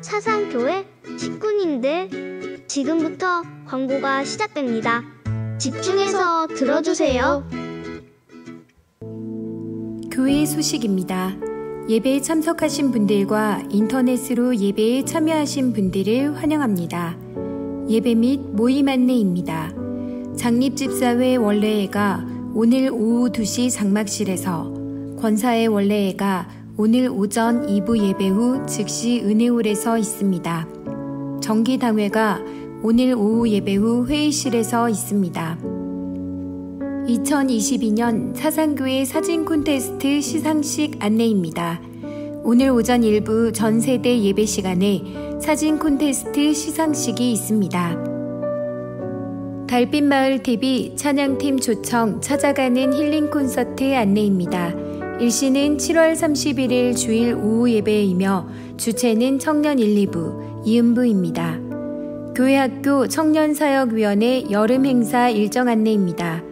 사상교회 식구님들, 지금부터 광고가 시작됩니다. 집중해서 들어주세요. 교회 소식입니다. 예배에 참석하신 분들과 인터넷으로 예배에 참여하신 분들을 환영합니다. 예배 및 모임 안내입니다. 장립집사회 원래회가 오늘 오후 2시 장막실에서, 권사회 원래회가 오늘 오전 2부 예배 후 즉시 은혜홀에서 있습니다. 정기당회가 오늘 오후 예배 후 회의실에서 있습니다. 2022년 사상교회 사진 콘테스트 시상식 안내입니다. 오늘 오전 1부 전세대 예배 시간에 사진 콘테스트 시상식이 있습니다. 달빛마을 TV 찬양팀 초청 찾아가는 힐링 콘서트 안내입니다. 일시는 7월 31일 주일 오후 예배이며 주체는 청년 1, 2부, 이음부입니다. 교회학교 청년사역위원회 여름 행사 일정 안내입니다.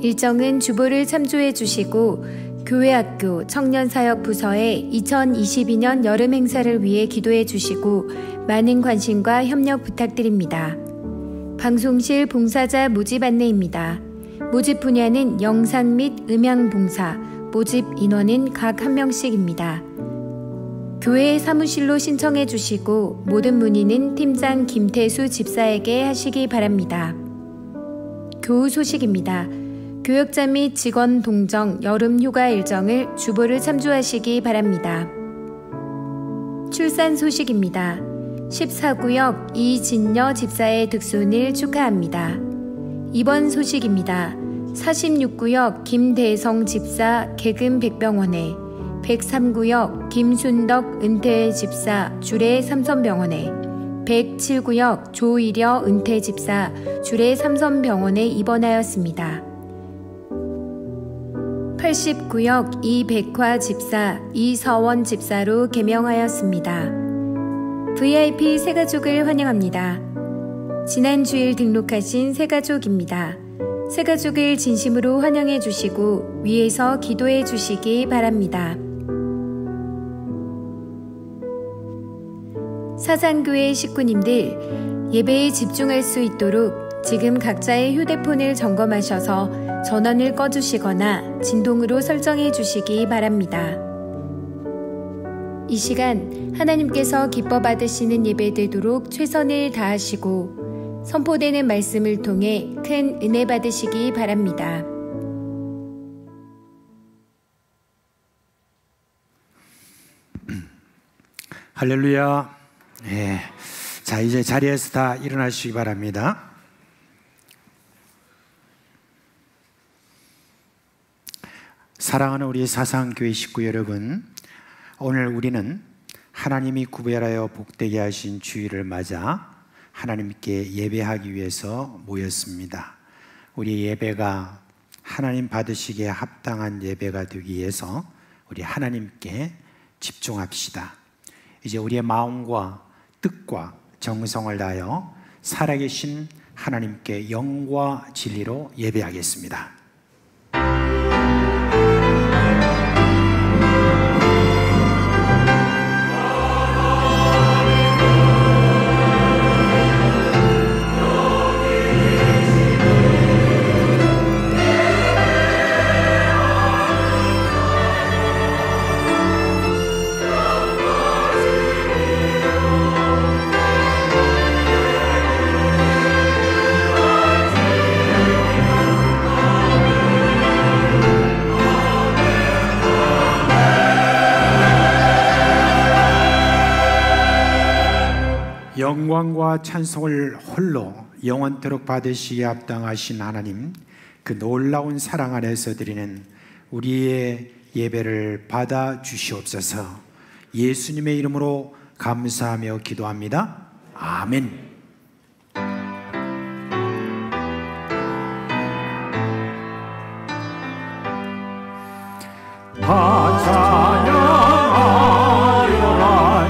일정은 주보를 참조해 주시고 교회학교 청년사역부서에 2022년 여름 행사를 위해 기도해 주시고 많은 관심과 협력 부탁드립니다. 방송실 봉사자 모집 안내입니다. 모집 분야는 영상 및 음향 봉사, 모집 인원은 각 1명씩입니다. 교회 사무실로 신청해 주시고 모든 문의는 팀장 김태수 집사에게 하시기 바랍니다. 교우 소식입니다. 교역자 및 직원 동정 여름 휴가 일정을 주보를 참조하시기 바랍니다. 출산 소식입니다. 14구역 이진여 집사의 득순을 축하합니다. 입원 소식입니다. 46구역 김대성 집사 개금 백병원에, 103구역 김순덕 은퇴 집사 주례 삼선병원에, 107구역 조일여 은퇴 집사 주례 삼선병원에 입원하였습니다. 89역 이백화 집사 이서원 집사로 개명하였습니다. VIP 새가족을 환영합니다. 지난 주일 등록하신 새가족입니다. 새가족을 진심으로 환영해 주시고 위에서 기도해 주시기 바랍니다. 사상교회 식구님들, 예배에 집중할 수 있도록 지금 각자의 휴대폰을 점검하셔서 전원을 꺼주시거나 진동으로 설정해 주시기 바랍니다. 이 시간 하나님께서 기뻐 받으시는 예배 되도록 최선을 다하시고 선포되는 말씀을 통해 큰 은혜 받으시기 바랍니다. 할렐루야. 네. 자, 이제 자리에서 다 일어나시기 바랍니다. 사랑하는 우리 사상교회 식구 여러분, 오늘 우리는 하나님이 구별하여 복되게 하신 주일을 맞아 하나님께 예배하기 위해서 모였습니다. 우리 예배가 하나님 받으시기에 합당한 예배가 되기 위해서 우리 하나님께 집중합시다. 이제 우리의 마음과 뜻과 정성을 다하여 살아계신 하나님께 영과 진리로 예배하겠습니다. 영광과 찬송을 홀로 영원토록 받으시기에 합당하신 하나님, 그 놀라운 사랑 안에서 드리는 우리의 예배를 받아 주시옵소서. 예수님의 이름으로 감사하며 기도합니다. 아멘. 다 찬양하여라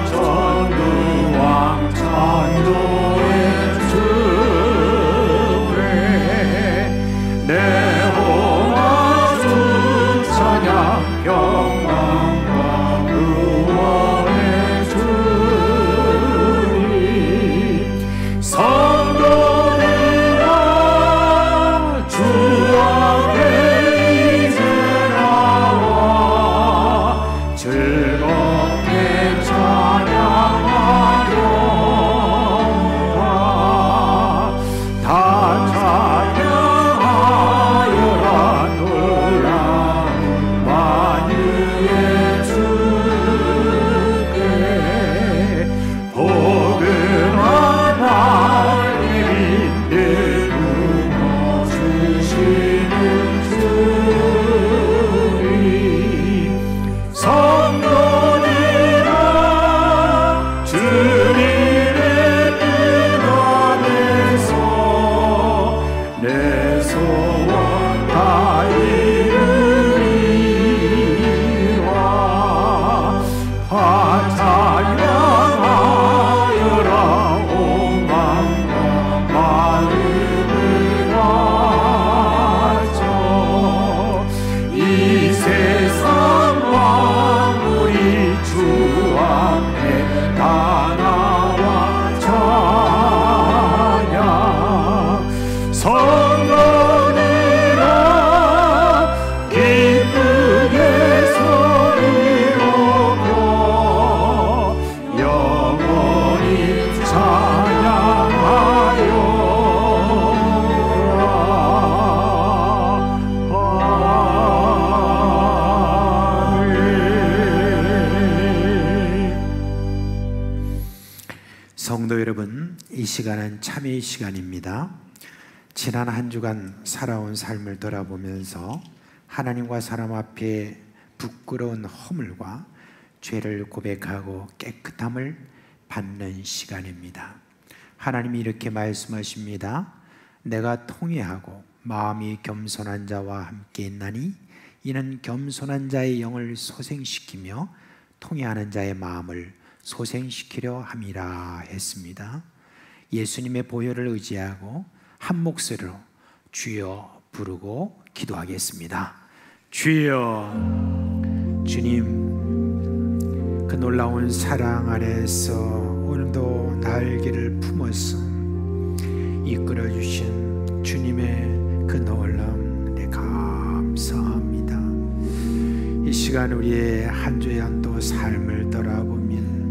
전두왕 찬도의 주에 내 호마 주 찬양 평강과 구원의 주 여러분, 이 시간은 참회의 시간입니다. 지난 한 주간 살아온 삶을 돌아보면서 하나님과 사람 앞에 부끄러운 허물과 죄를 고백하고 깨끗함을 받는 시간입니다. 하나님이 이렇게 말씀하십니다. 내가 통회하고 마음이 겸손한 자와 함께 있나니 이는 겸손한 자의 영을 소생시키며 통회하는 자의 마음을 소생시키려 함이라 했습니다. 예수님의 보혈을 의지하고 한 목소리로 주여 부르고 기도하겠습니다. 주여. 주님, 그 놀라운 사랑 안에서 오늘도 날개를 품어서 이끌어주신 주님의 그 놀라움 네 감사합니다. 이 시간 우리의 한 주의 한도 삶을 돌아보면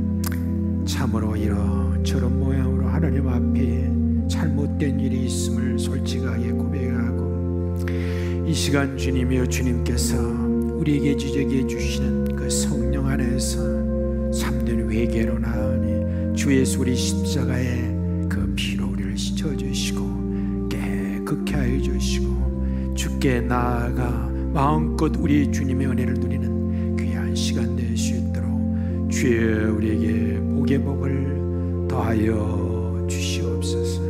참으로 이런저런 모양으로 하나님 앞에 잘못된 일이 있음을 솔직하게 고백하고, 이 시간 주님이여 주님께서 우리에게 지적해 주시는 그 성령 안에서 참된 회개로 나으니 주 예수 우리 십자가의 그 피로 우리를 씻어주시고 깨끗게 하여 주시고 주께 나아가 마음껏 우리 주님의 은혜를 누리는 귀한 시간 될 수 있도록 주여 우리에게 복의 복을 더하여 주시옵소서.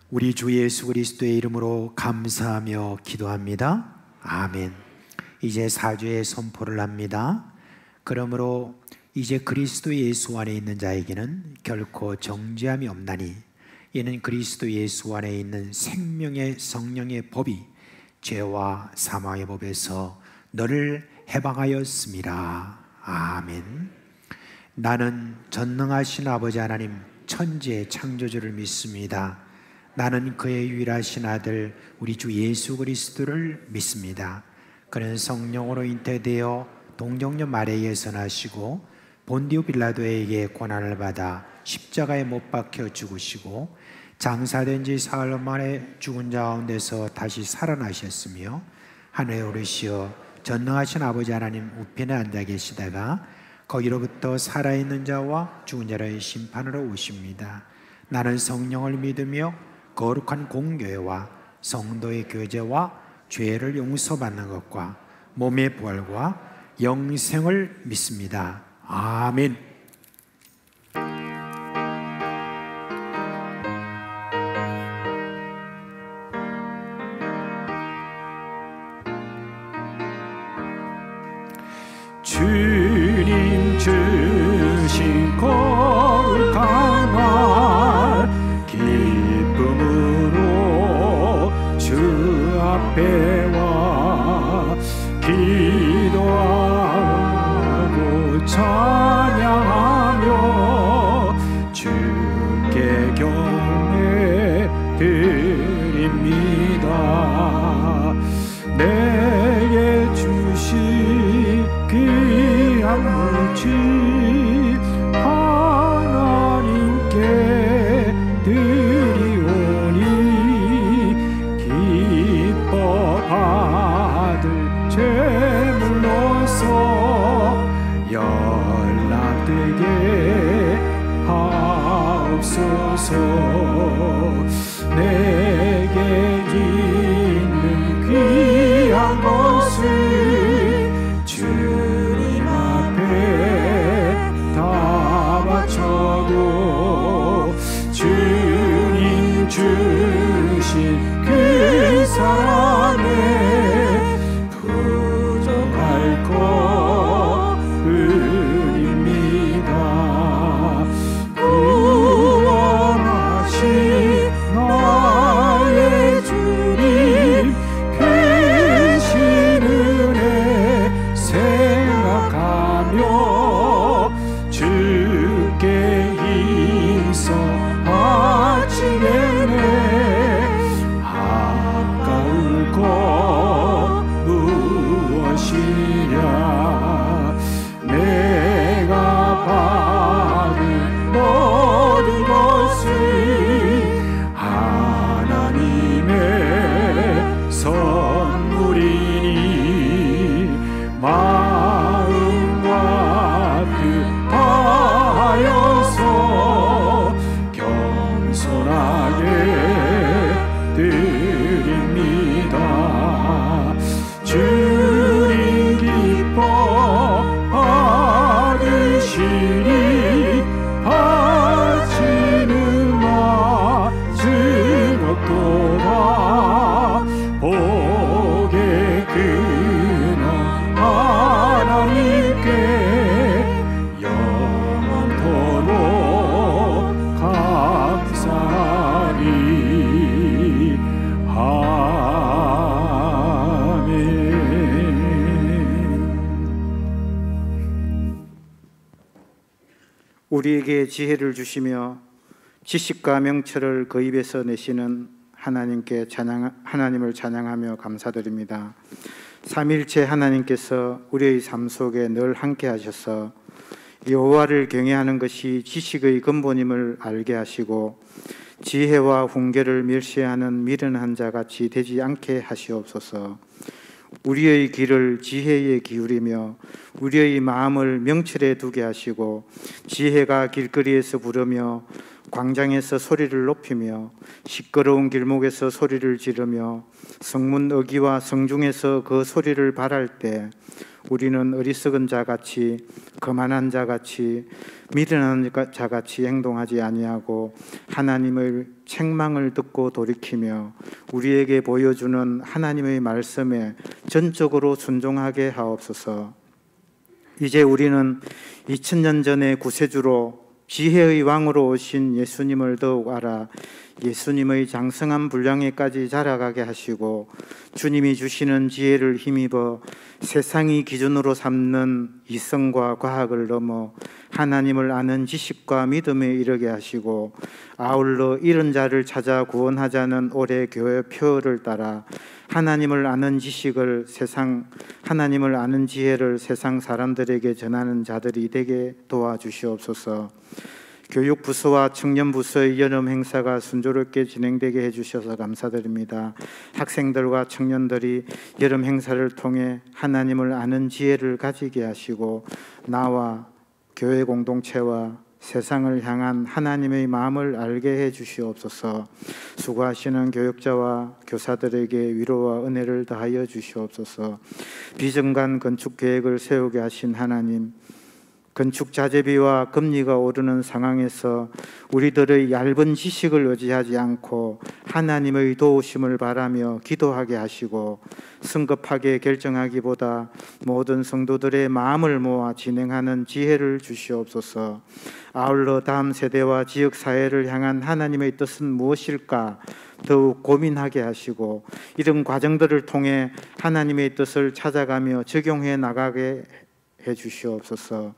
우리 주 예수 그리스도의 이름으로 감사하며 기도합니다. 아멘. 이제 사죄의 선포를 합니다. 그러므로 이제 그리스도 예수 안에 있는 자에게는 결코 정죄함이 없나니 이는 그리스도 예수 안에 있는 생명의 성령의 법이 죄와 사망의 법에서 너를 해방하였음이라. 아멘. 나는 전능하신 아버지 하나님 천지의 창조주를 믿습니다. 나는 그의 유일하신 아들 우리 주 예수 그리스도를 믿습니다. 그는 성령으로 잉태되어 동정녀 마리아에서 나시고 본디오 빌라도에게 고난을 받아 십자가에 못 박혀 죽으시고 장사된 지 사흘 만에 죽은 자 가운데서 다시 살아나셨으며 하늘에 오르시어 전능하신 아버지 하나님 우편에 앉아 계시다가 거기로부터 살아있는 자와 죽은 자의 심판으로 오십니다. 나는 성령을 믿으며 거룩한 공교회와 성도의 교제와 죄를 용서받는 것과 몸의 부활과 영생을 믿습니다. 아멘. 주님 주신 거룩한 날 기쁨으로 주 앞에 와 기도하고 찬양하며 주께 경배 드립니다. 내게 주신 귀한 물질 하나님께 드리오니 기뻐 받을 제물로서 연락되게 하옵소서. 내게 있는 귀한 것을 주님 앞에 우리에게 지혜를 주시며 지식과 명철을 그 입에서 내시는 하나님을 찬양하며 감사드립니다. 삼일체 하나님께서 우리의 삶 속에 늘 함께 하셔서 여호와를 경외하는 것이 지식의 근본임을 알게 하시고 지혜와 훈계를 멸시하는 미련한 자같이 되지 않게 하시옵소서. 우리의 귀를 지혜에 기울이며 우리의 마음을 명철에 두게 하시고 지혜가 길거리에서 부르며 광장에서 소리를 높이며 시끄러운 길목에서 소리를 지르며 성문 어귀와 성중에서 그 소리를 발할 때 우리는 어리석은 자같이 거만한 자같이 미련한 자같이 행동하지 아니하고 하나님의 책망을 듣고 돌이키며 우리에게 보여주는 하나님의 말씀에 전적으로 순종하게 하옵소서. 이제 우리는 2000년 전의 구세주로 지혜의 왕으로 오신 예수님을 더욱 알아 예수님의 장성한 분량에까지 자라가게 하시고 주님이 주시는 지혜를 힘입어 세상이 기준으로 삼는 이성과 과학을 넘어 하나님을 아는 지식과 믿음에 이르게 하시고 아울러 잃은 자를 찾아 구원하자는 올해 교회 표를 따라 하나님을 아는 지식을 하나님을 아는 지혜를 세상 사람들에게 전하는 자들이 되게 도와주시옵소서. 교육부서와 청년부서의 여름 행사가 순조롭게 진행되게 해주셔서 감사드립니다. 학생들과 청년들이 여름 행사를 통해 하나님을 아는 지혜를 가지게 하시고 나와 교회 공동체와 세상을 향한 하나님의 마음을 알게 해 주시옵소서. 수고하시는 교육자와 교사들에게 위로와 은혜를 더하여 주시옵소서. 비정관 건축 계획을 세우게 하신 하나님, 건축 자재비와 금리가 오르는 상황에서 우리들의 얇은 지식을 의지하지 않고 하나님의 도우심을 바라며 기도하게 하시고 성급하게 결정하기보다 모든 성도들의 마음을 모아 진행하는 지혜를 주시옵소서. 아울러 다음 세대와 지역 사회를 향한 하나님의 뜻은 무엇일까 더욱 고민하게 하시고 이런 과정들을 통해 하나님의 뜻을 찾아가며 적용해 나가게 해 주시옵소서.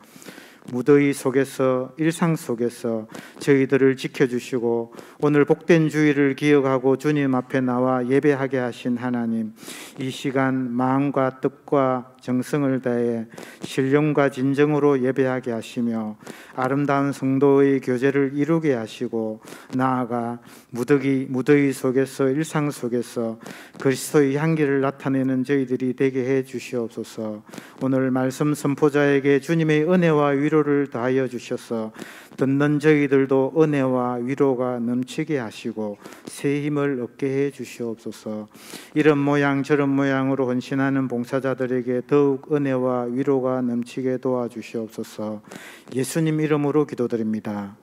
무더위 속에서 일상 속에서 저희들을 지켜주시고 오늘 복된 주일을 기억하고 주님 앞에 나와 예배하게 하신 하나님, 이 시간 마음과 뜻과 정성을 다해 신령과 진정으로 예배하게 하시며 아름다운 성도의 교제를 이루게 하시고 나아가 무더위 속에서 일상 속에서 그리스도의 향기를 나타내는 저희들이 되게 해 주시옵소서. 오늘 말씀 선포자에게 주님의 은혜와 위로를 더하여 주셔서 듣는 저희들도 은혜와 위로가 넘치게 하시고 새 힘을 얻게 해 주시옵소서. 이런 모양 저런 모양으로 헌신하는 봉사자들에게 더욱 은혜와 위로가 넘치게 도와주시옵소서. 예수님 이름으로 기도드립니다.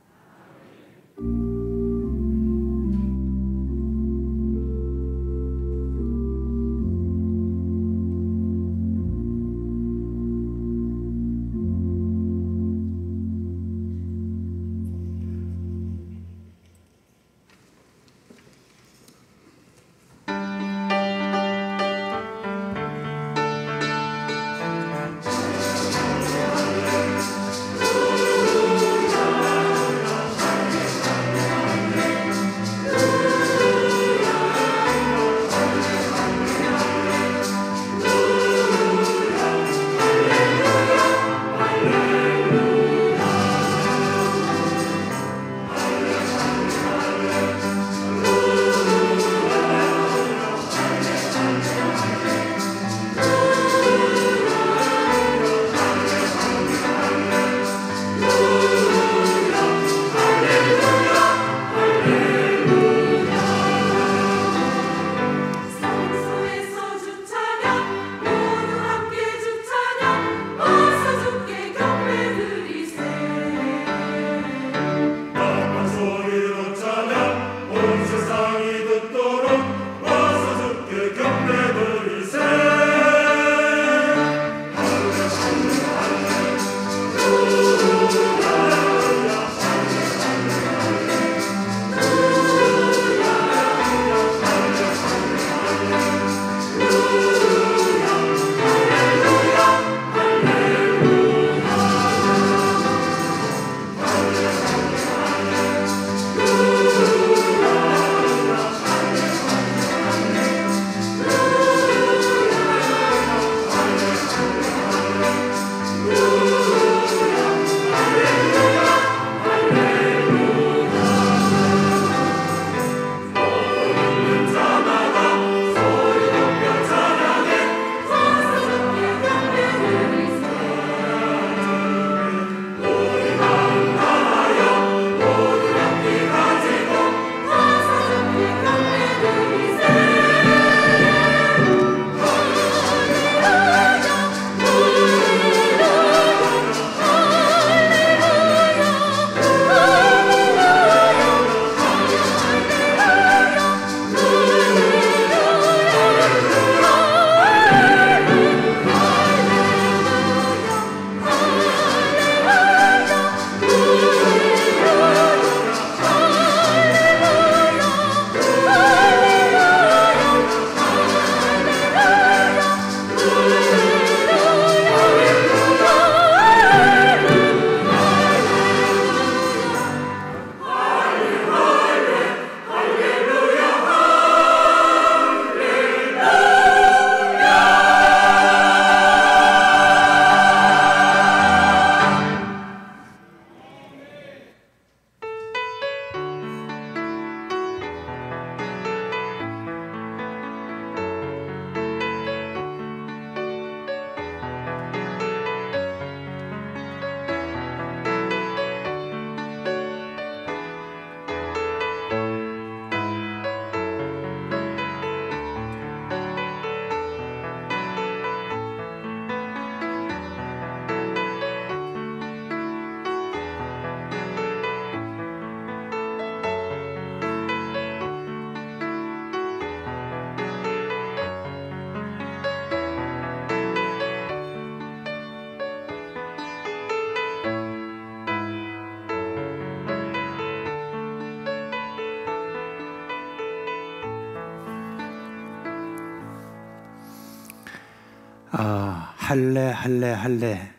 할래 할래 할래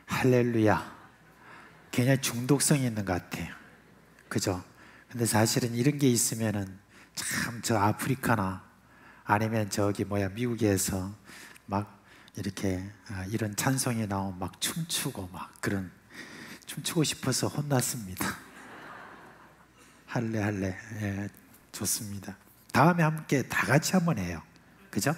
할렐루야 굉장히 중독성이 있는 것 같아요. 그죠? 근데 사실은 이런 게 있으면은 참 저 아프리카나 아니면 저기 미국에서 막 이렇게 이런 찬송이 나오면 막 춤추고 막 그런 춤추고 싶어서 혼났습니다. 할래 할래. 예, 좋습니다. 다음에 함께 다 같이 한번 해요. 그죠?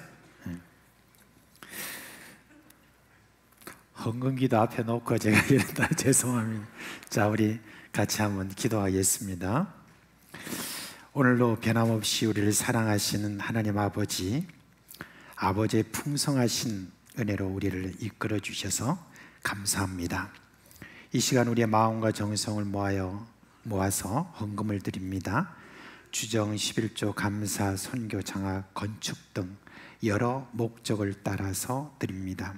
헌금기도 앞에 놓고 제가 이런다 죄송합니다. 자, 우리 같이 한번 기도하겠습니다. 오늘도 변함없이 우리를 사랑하시는 하나님 아버지, 아버지의 풍성하신 은혜로 우리를 이끌어 주셔서 감사합니다. 이 시간 우리의 마음과 정성을 모아서 헌금을 드립니다. 주정 11조 감사, 선교, 장학, 건축 등 여러 목적을 따라서 드립니다.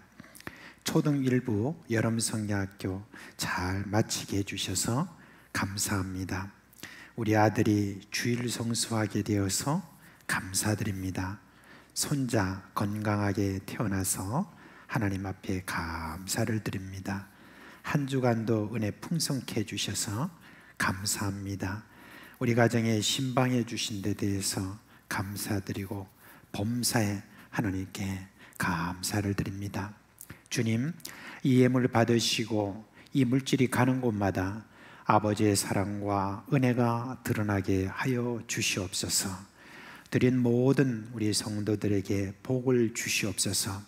초등 1부 여름성야학교 잘 마치게 해주셔서 감사합니다. 우리 아들이 주일 성수하게 되어서 감사드립니다. 손자 건강하게 태어나서 하나님 앞에 감사를 드립니다. 한 주간도 은혜 풍성케 해주셔서 감사합니다. 우리 가정에 신방해 주신 데 대해서 감사드리고 범사에 하나님께 감사를 드립니다. 주님, 이 예물 받으시고 이 물질이 가는 곳마다 아버지의 사랑과 은혜가 드러나게 하여 주시옵소서. 드린 모든 우리 성도들에게 복을 주시옵소서.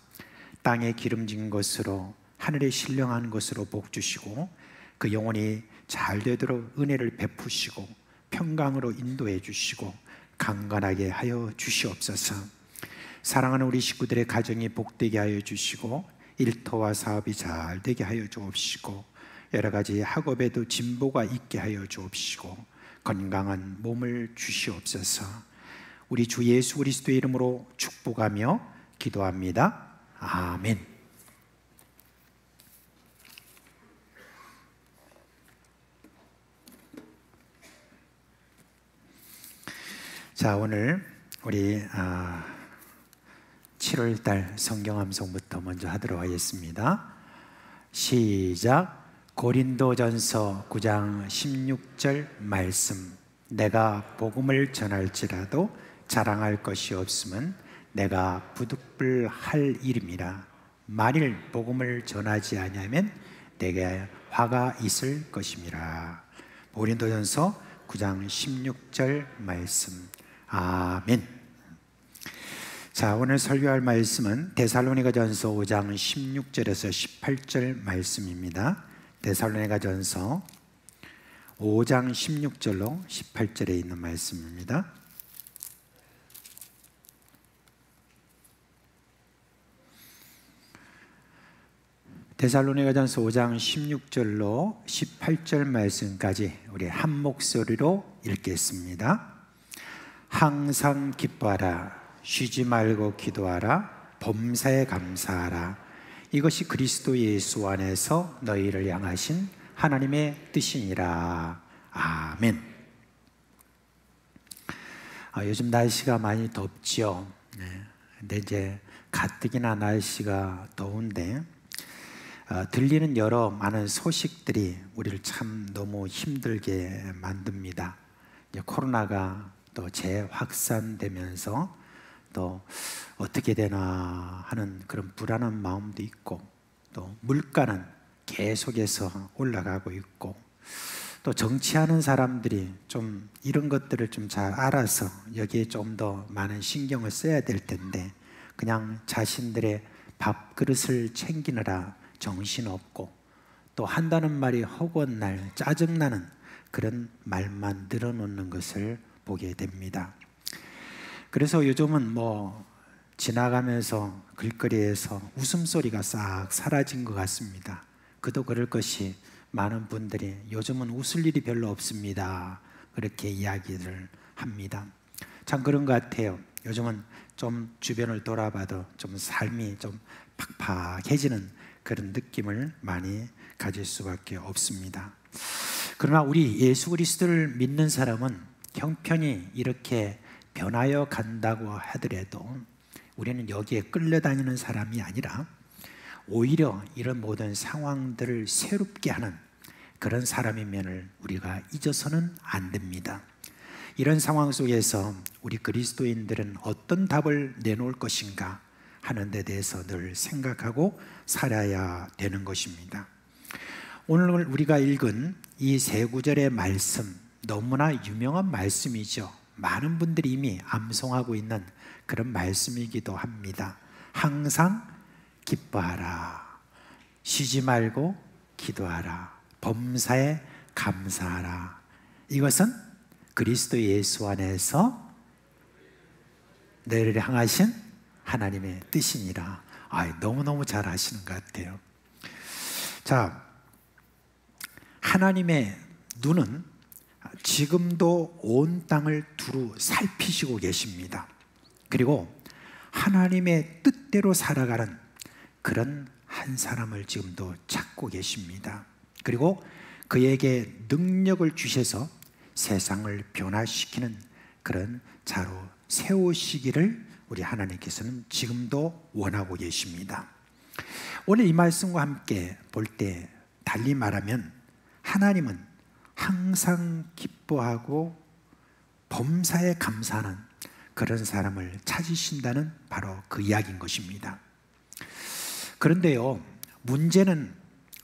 땅에 기름진 것으로 하늘에 신령한 것으로 복 주시고 그 영혼이 잘 되도록 은혜를 베푸시고 평강으로 인도해 주시고 강건하게 하여 주시옵소서. 사랑하는 우리 식구들의 가정이 복되게 하여 주시고 일터와 사업이 잘 되게 하여 주옵시고 여러 가지 학업에도 진보가 있게 하여 주옵시고 건강한 몸을 주시옵소서. 우리 주 예수 그리스도의 이름으로 축복하며 기도합니다. 아멘. 자, 오늘 우리 7월달 성경암송부터 먼저 하도록 하겠습니다. 시작. 고린도전서 9장 16절 말씀. 내가 복음을 전할지라도 자랑할 것이 없으면 내가 부득불할 일임이라. 만일 복음을 전하지 아니하면 내게 화가 있을 것임이라. 고린도전서 9장 16절 말씀. 아멘. 자, 오늘 설교할 말씀은 데살로니가전서 5장 16절에서 18절 말씀입니다. 데살로니가전서 5장 16절로 18절에 있는 말씀입니다. 데살로니가전서 5장 16절로 18절 말씀까지 우리 한 목소리로 읽겠습니다. 항상 기뻐하라, 쉬지 말고 기도하라, 범사에 감사하라. 이것이 그리스도 예수 안에서 너희를 향하신 하나님의 뜻이니라. 아멘. 요즘 날씨가 많이 덥지요. 근데 이제 가뜩이나 날씨가 더운데 들리는 여러 많은 소식들이 우리를 참 너무 힘들게 만듭니다. 이제 코로나가 또 재확산되면서 또 어떻게 되나 하는 그런 불안한 마음도 있고, 또 물가는 계속해서 올라가고 있고, 또 정치하는 사람들이 좀 이런 것들을 좀 잘 알아서 여기에 좀 더 많은 신경을 써야 될 텐데 그냥 자신들의 밥그릇을 챙기느라 정신없고, 또 한다는 말이 허구한 짜증나는 그런 말만 늘어놓는 것을 보게 됩니다. 그래서 요즘은 지나가면서 길거리에서 웃음소리가 싹 사라진 것 같습니다. 그도 그럴 것이 많은 분들이 요즘은 웃을 일이 별로 없습니다, 그렇게 이야기를 합니다. 참 그런 것 같아요. 요즘은 좀 주변을 돌아봐도 좀 삶이 좀 팍팍해지는 그런 느낌을 많이 가질 수밖에 없습니다. 그러나 우리 예수 그리스도를 믿는 사람은 형편이 이렇게 변하여 간다고 하더라도 우리는 여기에 끌려다니는 사람이 아니라 오히려 이런 모든 상황들을 새롭게 하는 그런 사람의 면을 우리가 잊어서는 안 됩니다. 이런 상황 속에서 우리 그리스도인들은 어떤 답을 내놓을 것인가 하는 데 대해서 늘 생각하고 살아야 되는 것입니다. 오늘 우리가 읽은 이 세 구절의 말씀, 너무나 유명한 말씀이죠. 많은 분들이 이미 암송하고 있는 그런 말씀이기도 합니다. 항상 기뻐하라, 쉬지 말고 기도하라, 범사에 감사하라. 이것은 그리스도 예수 안에서 너희를 향하신 하나님의 뜻이니라. 너무너무 잘 아시는 것 같아요. 자, 하나님의 눈은 지금도 온 땅을 두루 살피시고 계십니다. 그리고 하나님의 뜻대로 살아가는 그런 한 사람을 지금도 찾고 계십니다. 그리고 그에게 능력을 주셔서 세상을 변화시키는 그런 자로 세우시기를 우리 하나님께서는 지금도 원하고 계십니다. 오늘 이 말씀과 함께 볼 때 달리 말하면 하나님은 항상 기뻐하고 범사에 감사하는 그런 사람을 찾으신다는 바로 그 이야기인 것입니다. 그런데요, 문제는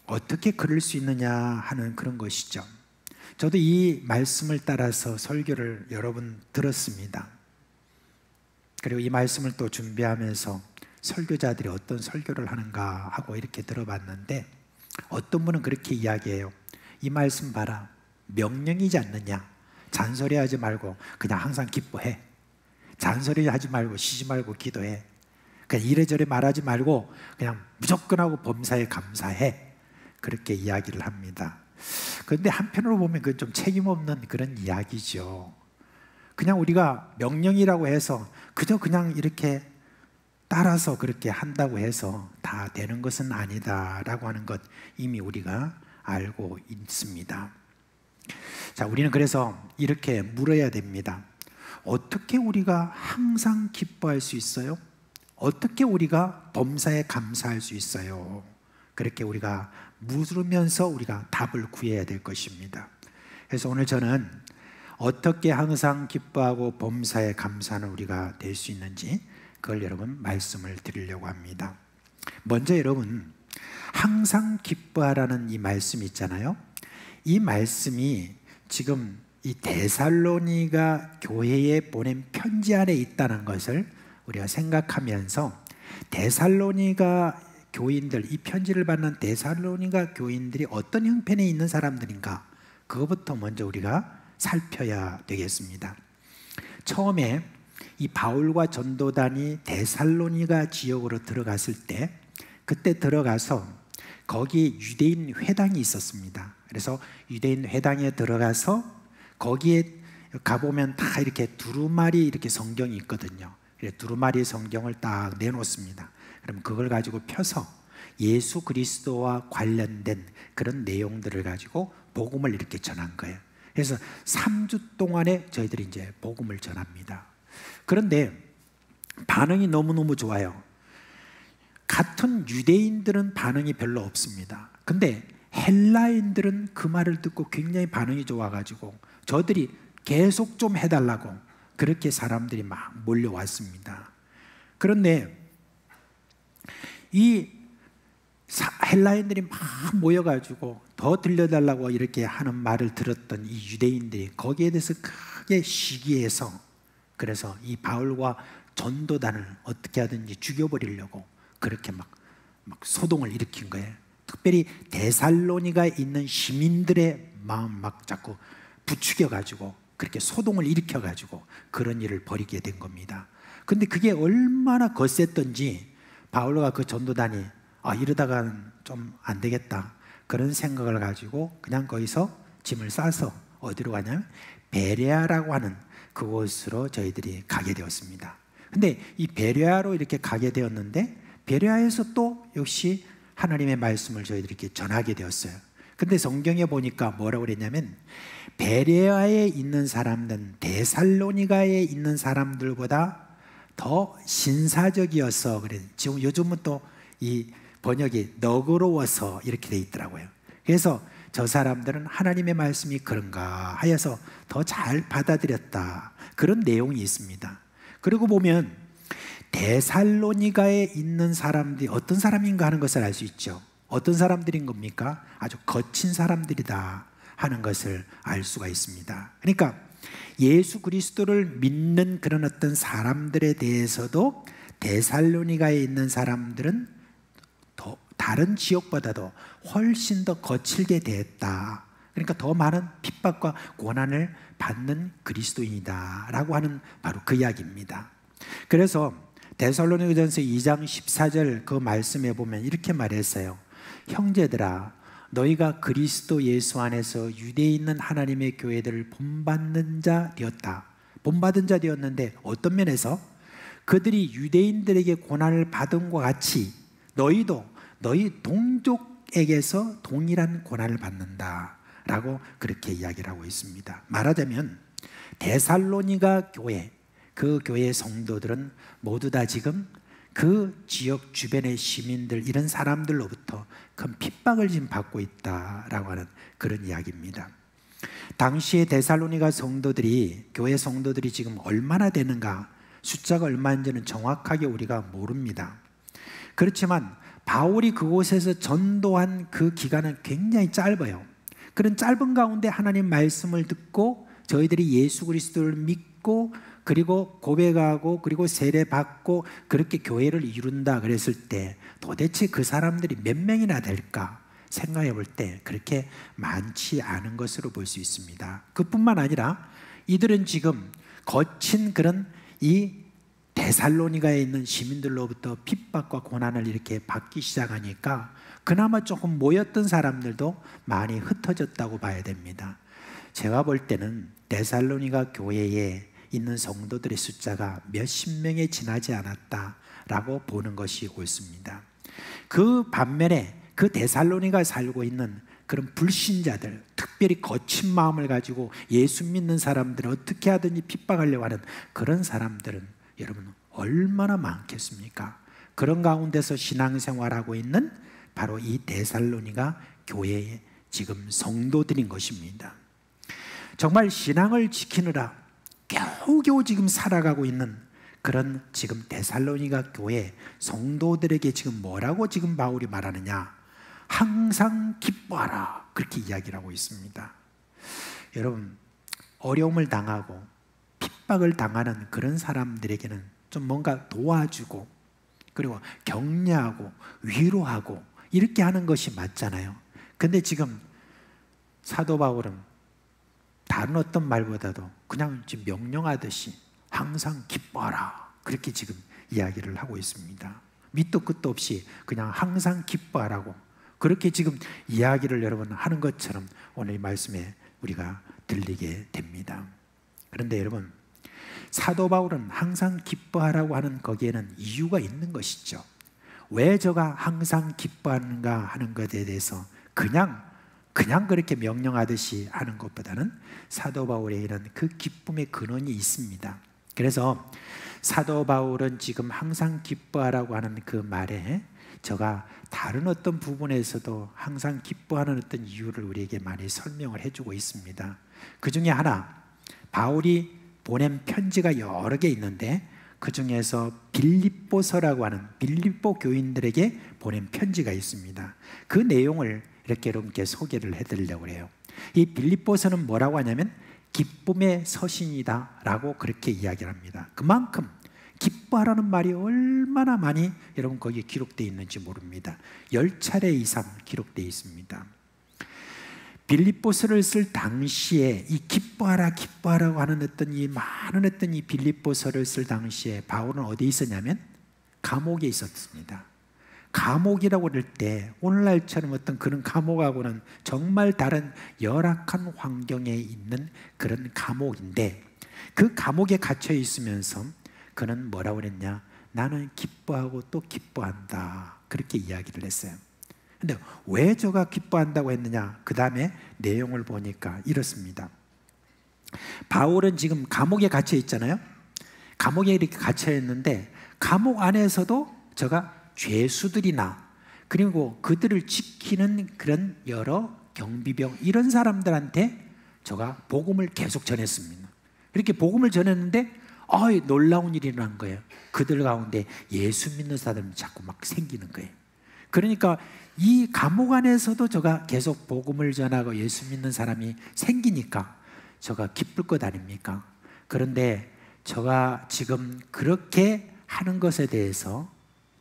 어떻게 그럴 수 있느냐 하는 그런 것이죠. 저도 이 말씀을 따라서 설교를 여러 번 들었습니다. 그리고 이 말씀을 또 준비하면서 설교자들이 어떤 설교를 하는가 하고 이렇게 들어봤는데, 어떤 분은 그렇게 이야기해요. 이 말씀 봐라, 명령이지 않느냐. 잔소리하지 말고 그냥 항상 기뻐해. 잔소리하지 말고 쉬지 말고 기도해. 그냥 이래저래 말하지 말고 그냥 무조건 하고 범사에 감사해. 그렇게 이야기를 합니다. 그런데 한편으로 보면 그건 좀 책임없는 그런 이야기죠. 그냥 우리가 명령이라고 해서 그냥 이렇게 따라서 그렇게 한다고 해서 다 되는 것은 아니다라고 하는 것 이미 우리가 알고 있습니다. 자, 우리는 그래서 이렇게 물어야 됩니다. 어떻게 우리가 항상 기뻐할 수 있어요? 어떻게 우리가 범사에 감사할 수 있어요? 그렇게 우리가 물으면서 우리가 답을 구해야 될 것입니다. 그래서 오늘 저는 어떻게 항상 기뻐하고 범사에 감사하는 우리가 될 수 있는지 그걸 여러분 말씀을 드리려고 합니다. 먼저 여러분, 항상 기뻐하라는 이 말씀 있잖아요. 이 말씀이 지금 이 데살로니가 교회에 보낸 편지 안에 있다는 것을 우리가 생각하면서 데살로니가 교인들, 이 편지를 받는 데살로니가 교인들이 어떤 형편에 있는 사람들인가, 그것부터 먼저 우리가 살펴야 되겠습니다. 처음에 이 바울과 전도단이 데살로니가 지역으로 들어갔을 때, 그때 들어가서 거기에 유대인 회당이 있었습니다. 그래서 유대인 회당에 들어가서 거기에 가보면 다 이렇게 두루마리 이렇게 성경이 있거든요. 두루마리 성경을 딱 내놓습니다. 그럼 그걸 가지고 펴서 예수 그리스도와 관련된 그런 내용들을 가지고 복음을 이렇게 전한 거예요. 그래서 3주 동안에 저희들이 이제 복음을 전합니다. 그런데 반응이 너무너무 좋아요. 같은 유대인들은 반응이 별로 없습니다. 근데 헬라인들은 그 말을 듣고 굉장히 반응이 좋아가지고 저들이 계속 좀 해달라고 그렇게 사람들이 막 몰려왔습니다. 그런데 이 헬라인들이 막 모여가지고 더 들려달라고 이렇게 하는 말을 들었던 이 유대인들이 거기에 대해서 크게 시기해서, 그래서 이 바울과 전도단을 어떻게 하든지 죽여버리려고 그렇게 막 소동을 일으킨 거예요. 특별히 데살로니가에 있는 시민들의 마음 막 자꾸 부추겨가지고 그렇게 소동을 일으켜가지고 그런 일을 벌이게 된 겁니다. 근데 그게 얼마나 거셌던지 바울과 그 전도단이 이러다가는 좀 안 되겠다 그런 생각을 가지고 그냥 거기서 짐을 싸서 어디로 가냐면 베레아라고 하는 그곳으로 저희들이 가게 되었습니다. 근데 이 베레아로 이렇게 가게 되었는데 베레아에서 또 역시 하나님의 말씀을 저희들이 이렇게 전하게 되었어요. 근데 성경에 보니까 뭐라고 그랬냐면 베레아에 있는 사람들은 데살로니가에 있는 사람들보다 더 신사적이어서 그래. 지금 요즘은 또 이 번역이 너그러워서 이렇게 돼 있더라고요. 그래서 저 사람들은 하나님의 말씀이 그런가 하여서 더 잘 받아들였다. 그런 내용이 있습니다. 그리고 보면 데살로니가에 있는 사람들이 어떤 사람인가 하는 것을 알 수 있죠. 어떤 사람들인 겁니까? 아주 거친 사람들이다 하는 것을 알 수가 있습니다. 그러니까 예수 그리스도를 믿는 그런 어떤 사람들에 대해서도 데살로니가에 있는 사람들은 다른 지역보다도 훨씬 더 거칠게 대했다. 그러니까 더 많은 핍박과 고난을 받는 그리스도인이다라고 하는 바로 그 이야기입니다. 그래서 데살로니가전서 2장 14절 그 말씀에 보면 이렇게 말했어요. 형제들아, 너희가 그리스도 예수 안에서 유대에 있는 하나님의 교회들을 본받는 자 되었다. 본받은 자 되었는데 어떤 면에서? 그들이 유대인들에게 고난을 받은 것 같이 너희도 너희 동족에게서 동일한 고난을 받는다 라고 그렇게 이야기를 하고 있습니다. 말하자면 데살로니가 교회, 그 교회의 성도들은 모두 다 지금 그 지역 주변의 시민들 이런 사람들로부터 큰 핍박을 지금 받고 있다라고 하는 그런 이야기입니다. 당시에 데살로니가 성도들이, 교회 성도들이 지금 얼마나 되는가, 숫자가 얼마인지는 정확하게 우리가 모릅니다. 그렇지만 바울이 그곳에서 전도한 그 기간은 굉장히 짧아요. 그런 짧은 가운데 하나님 말씀을 듣고 저희들이 예수 그리스도를 믿고 그리고 고백하고 그리고 세례받고 그렇게 교회를 이룬다 그랬을 때 도대체 그 사람들이 몇 명이나 될까 생각해 볼 때 그렇게 많지 않은 것으로 볼 수 있습니다. 그뿐만 아니라 이들은 지금 거친 그런 이 데살로니가에 있는 시민들로부터 핍박과 고난을 이렇게 받기 시작하니까 그나마 조금 모였던 사람들도 많이 흩어졌다고 봐야 됩니다. 제가 볼 때는 데살로니가 교회에 있는 성도들의 숫자가 몇십 명에 지나지 않았다라고 보는 것이 옳습니다. 그 반면에 그 데살로니가 살고 있는 그런 불신자들, 특별히 거친 마음을 가지고 예수 믿는 사람들을 어떻게 하든지 핍박하려고 하는 그런 사람들은 여러분 얼마나 많겠습니까? 그런 가운데서 신앙생활하고 있는 바로 이 데살로니가 교회의 지금 성도들인 것입니다. 정말 신앙을 지키느라 겨우겨우 지금 살아가고 있는 그런 지금 데살로니가 교회 성도들에게 지금 뭐라고 지금 바울이 말하느냐? 항상 기뻐하라, 그렇게 이야기를 하고 있습니다. 여러분, 어려움을 당하고 핍박을 당하는 그런 사람들에게는 좀 뭔가 도와주고 그리고 격려하고 위로하고 이렇게 하는 것이 맞잖아요. 근데 지금 사도 바울은 다른 어떤 말보다도 그냥 지금 명령하듯이 항상 기뻐하라, 그렇게 지금 이야기를 하고 있습니다. 밑도 끝도 없이 그냥 항상 기뻐하라고 그렇게 지금 이야기를 여러분 하는 것처럼 오늘 이 말씀에 우리가 들리게 됩니다. 그런데 여러분, 사도 바울은 항상 기뻐하라고 하는 거기에는 이유가 있는 것이죠. 왜 저가 항상 기뻐하는가 하는 것에 대해서 그냥 그렇게 명령하듯이 하는 것보다는 사도 바울의 이런 그 기쁨의 근원이 있습니다. 그래서 사도 바울은 지금 항상 기뻐하라고 하는 그 말에 저가 다른 어떤 부분에서도 항상 기뻐하는 어떤 이유를 우리에게 많이 설명을 해주고 있습니다. 그 중에 하나, 바울이 보낸 편지가 여러 개 있는데 그 중에서 빌립보서라고 하는 빌립보 교인들에게 보낸 편지가 있습니다. 그 내용을 이렇게 여러분께 소개를 해드리려고 해요. 이 빌립보서는 뭐라고 하냐면 기쁨의 서신이다 라고 그렇게 이야기를 합니다. 그만큼 기뻐하라는 말이 얼마나 많이 여러분 거기에 기록되어 있는지 모릅니다. 10차례 이상 기록되어 있습니다. 빌립보서를 쓸 당시에 이 기뻐하라고 하는 어떤 이 많은 어떤 이 빌립보서를 쓸 당시에 바울은 어디에 있었냐면 감옥에 있었습니다. 감옥이라고 그럴 때 오늘날처럼 어떤 그런 감옥하고는 정말 다른 열악한 환경에 있는 그런 감옥인데 그 감옥에 갇혀 있으면서 그는 뭐라고 그랬냐? 나는 기뻐하고 또 기뻐한다, 그렇게 이야기를 했어요. 근데 왜 저가 기뻐한다고 했느냐? 그 다음에 내용을 보니까 이렇습니다. 바울은 지금 감옥에 갇혀 있잖아요. 감옥에 이렇게 갇혀 있는데 감옥 안에서도 제가 죄수들이나 그리고 그들을 지키는 그런 여러 경비병 이런 사람들한테 제가 복음을 계속 전했습니다. 이렇게 복음을 전했는데 놀라운 일이 일어난 거예요. 그들 가운데 예수 믿는 사람이 자꾸 막 생기는 거예요. 그러니까 이 감옥 안에서도 제가 계속 복음을 전하고 예수 믿는 사람이 생기니까 제가 기쁠 것 아닙니까? 그런데 제가 지금 그렇게 하는 것에 대해서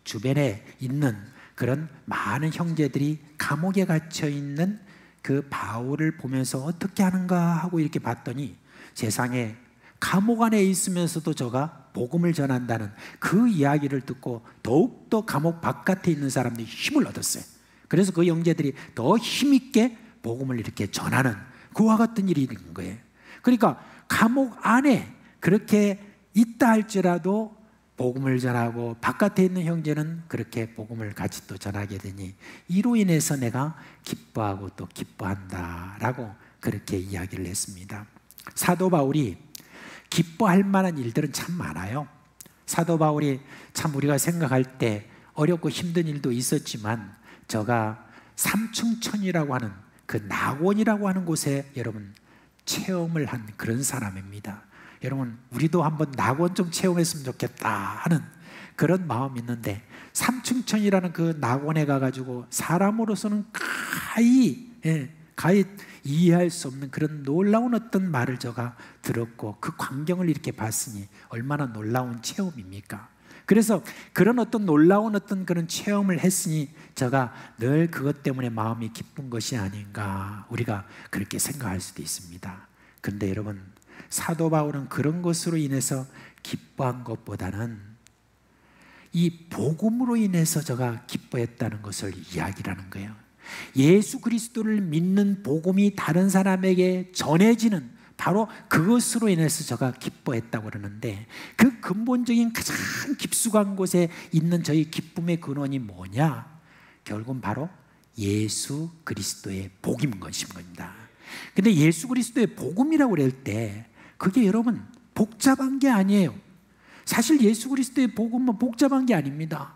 주변에 있는 그런 많은 형제들이 감옥에 갇혀 있는 그 바울을 보면서 어떻게 하는가 하고 이렇게 봤더니 세상에 감옥 안에 있으면서도 제가 복음을 전한다는 그 이야기를 듣고 더욱더 감옥 바깥에 있는 사람들이 힘을 얻었어요. 그래서 그 형제들이 더 힘있게 복음을 이렇게 전하는 그와 같은 일이 있는 거예요. 그러니까 감옥 안에 그렇게 있다 할지라도 복음을 전하고 바깥에 있는 형제는 그렇게 복음을 같이 또 전하게 되니 이로 인해서 내가 기뻐하고 또 기뻐한다라고 그렇게 이야기를 했습니다. 사도 바울이 기뻐할 만한 일들은 참 많아요. 사도 바울이 참 우리가 생각할 때 어렵고 힘든 일도 있었지만 제가 삼층천이라고 하는 그 낙원이라고 하는 곳에 여러분 체험을 한 그런 사람입니다. 여러분 우리도 한번 낙원 좀 체험했으면 좋겠다 하는 그런 마음이 있는데 삼층천이라는 그 낙원에 가가지고 사람으로서는 가히 이해할 수 없는 그런 놀라운 어떤 말을 제가 들었고 그 광경을 이렇게 봤으니 얼마나 놀라운 체험입니까? 그래서 그런 어떤 놀라운 어떤 그런 체험을 했으니 제가 늘 그것 때문에 마음이 기쁜 것이 아닌가 우리가 그렇게 생각할 수도 있습니다. 그런데 여러분 사도 바울은 그런 것으로 인해서 기뻐한 것보다는 이 복음으로 인해서 제가 기뻐했다는 것을 이야기하는 거예요. 예수 그리스도를 믿는 복음이 다른 사람에게 전해지는 바로 그것으로 인해서 제가 기뻐했다고 그러는데 그 근본적인 가장 깊숙한 곳에 있는 저희 기쁨의 근원이 뭐냐? 결국은 바로 예수 그리스도의 복인 것인 겁니다. 근데 예수 그리스도의 복음이라고 그럴 때 그게 여러분 복잡한 게 아니에요. 사실 예수 그리스도의 복음은 복잡한 게 아닙니다.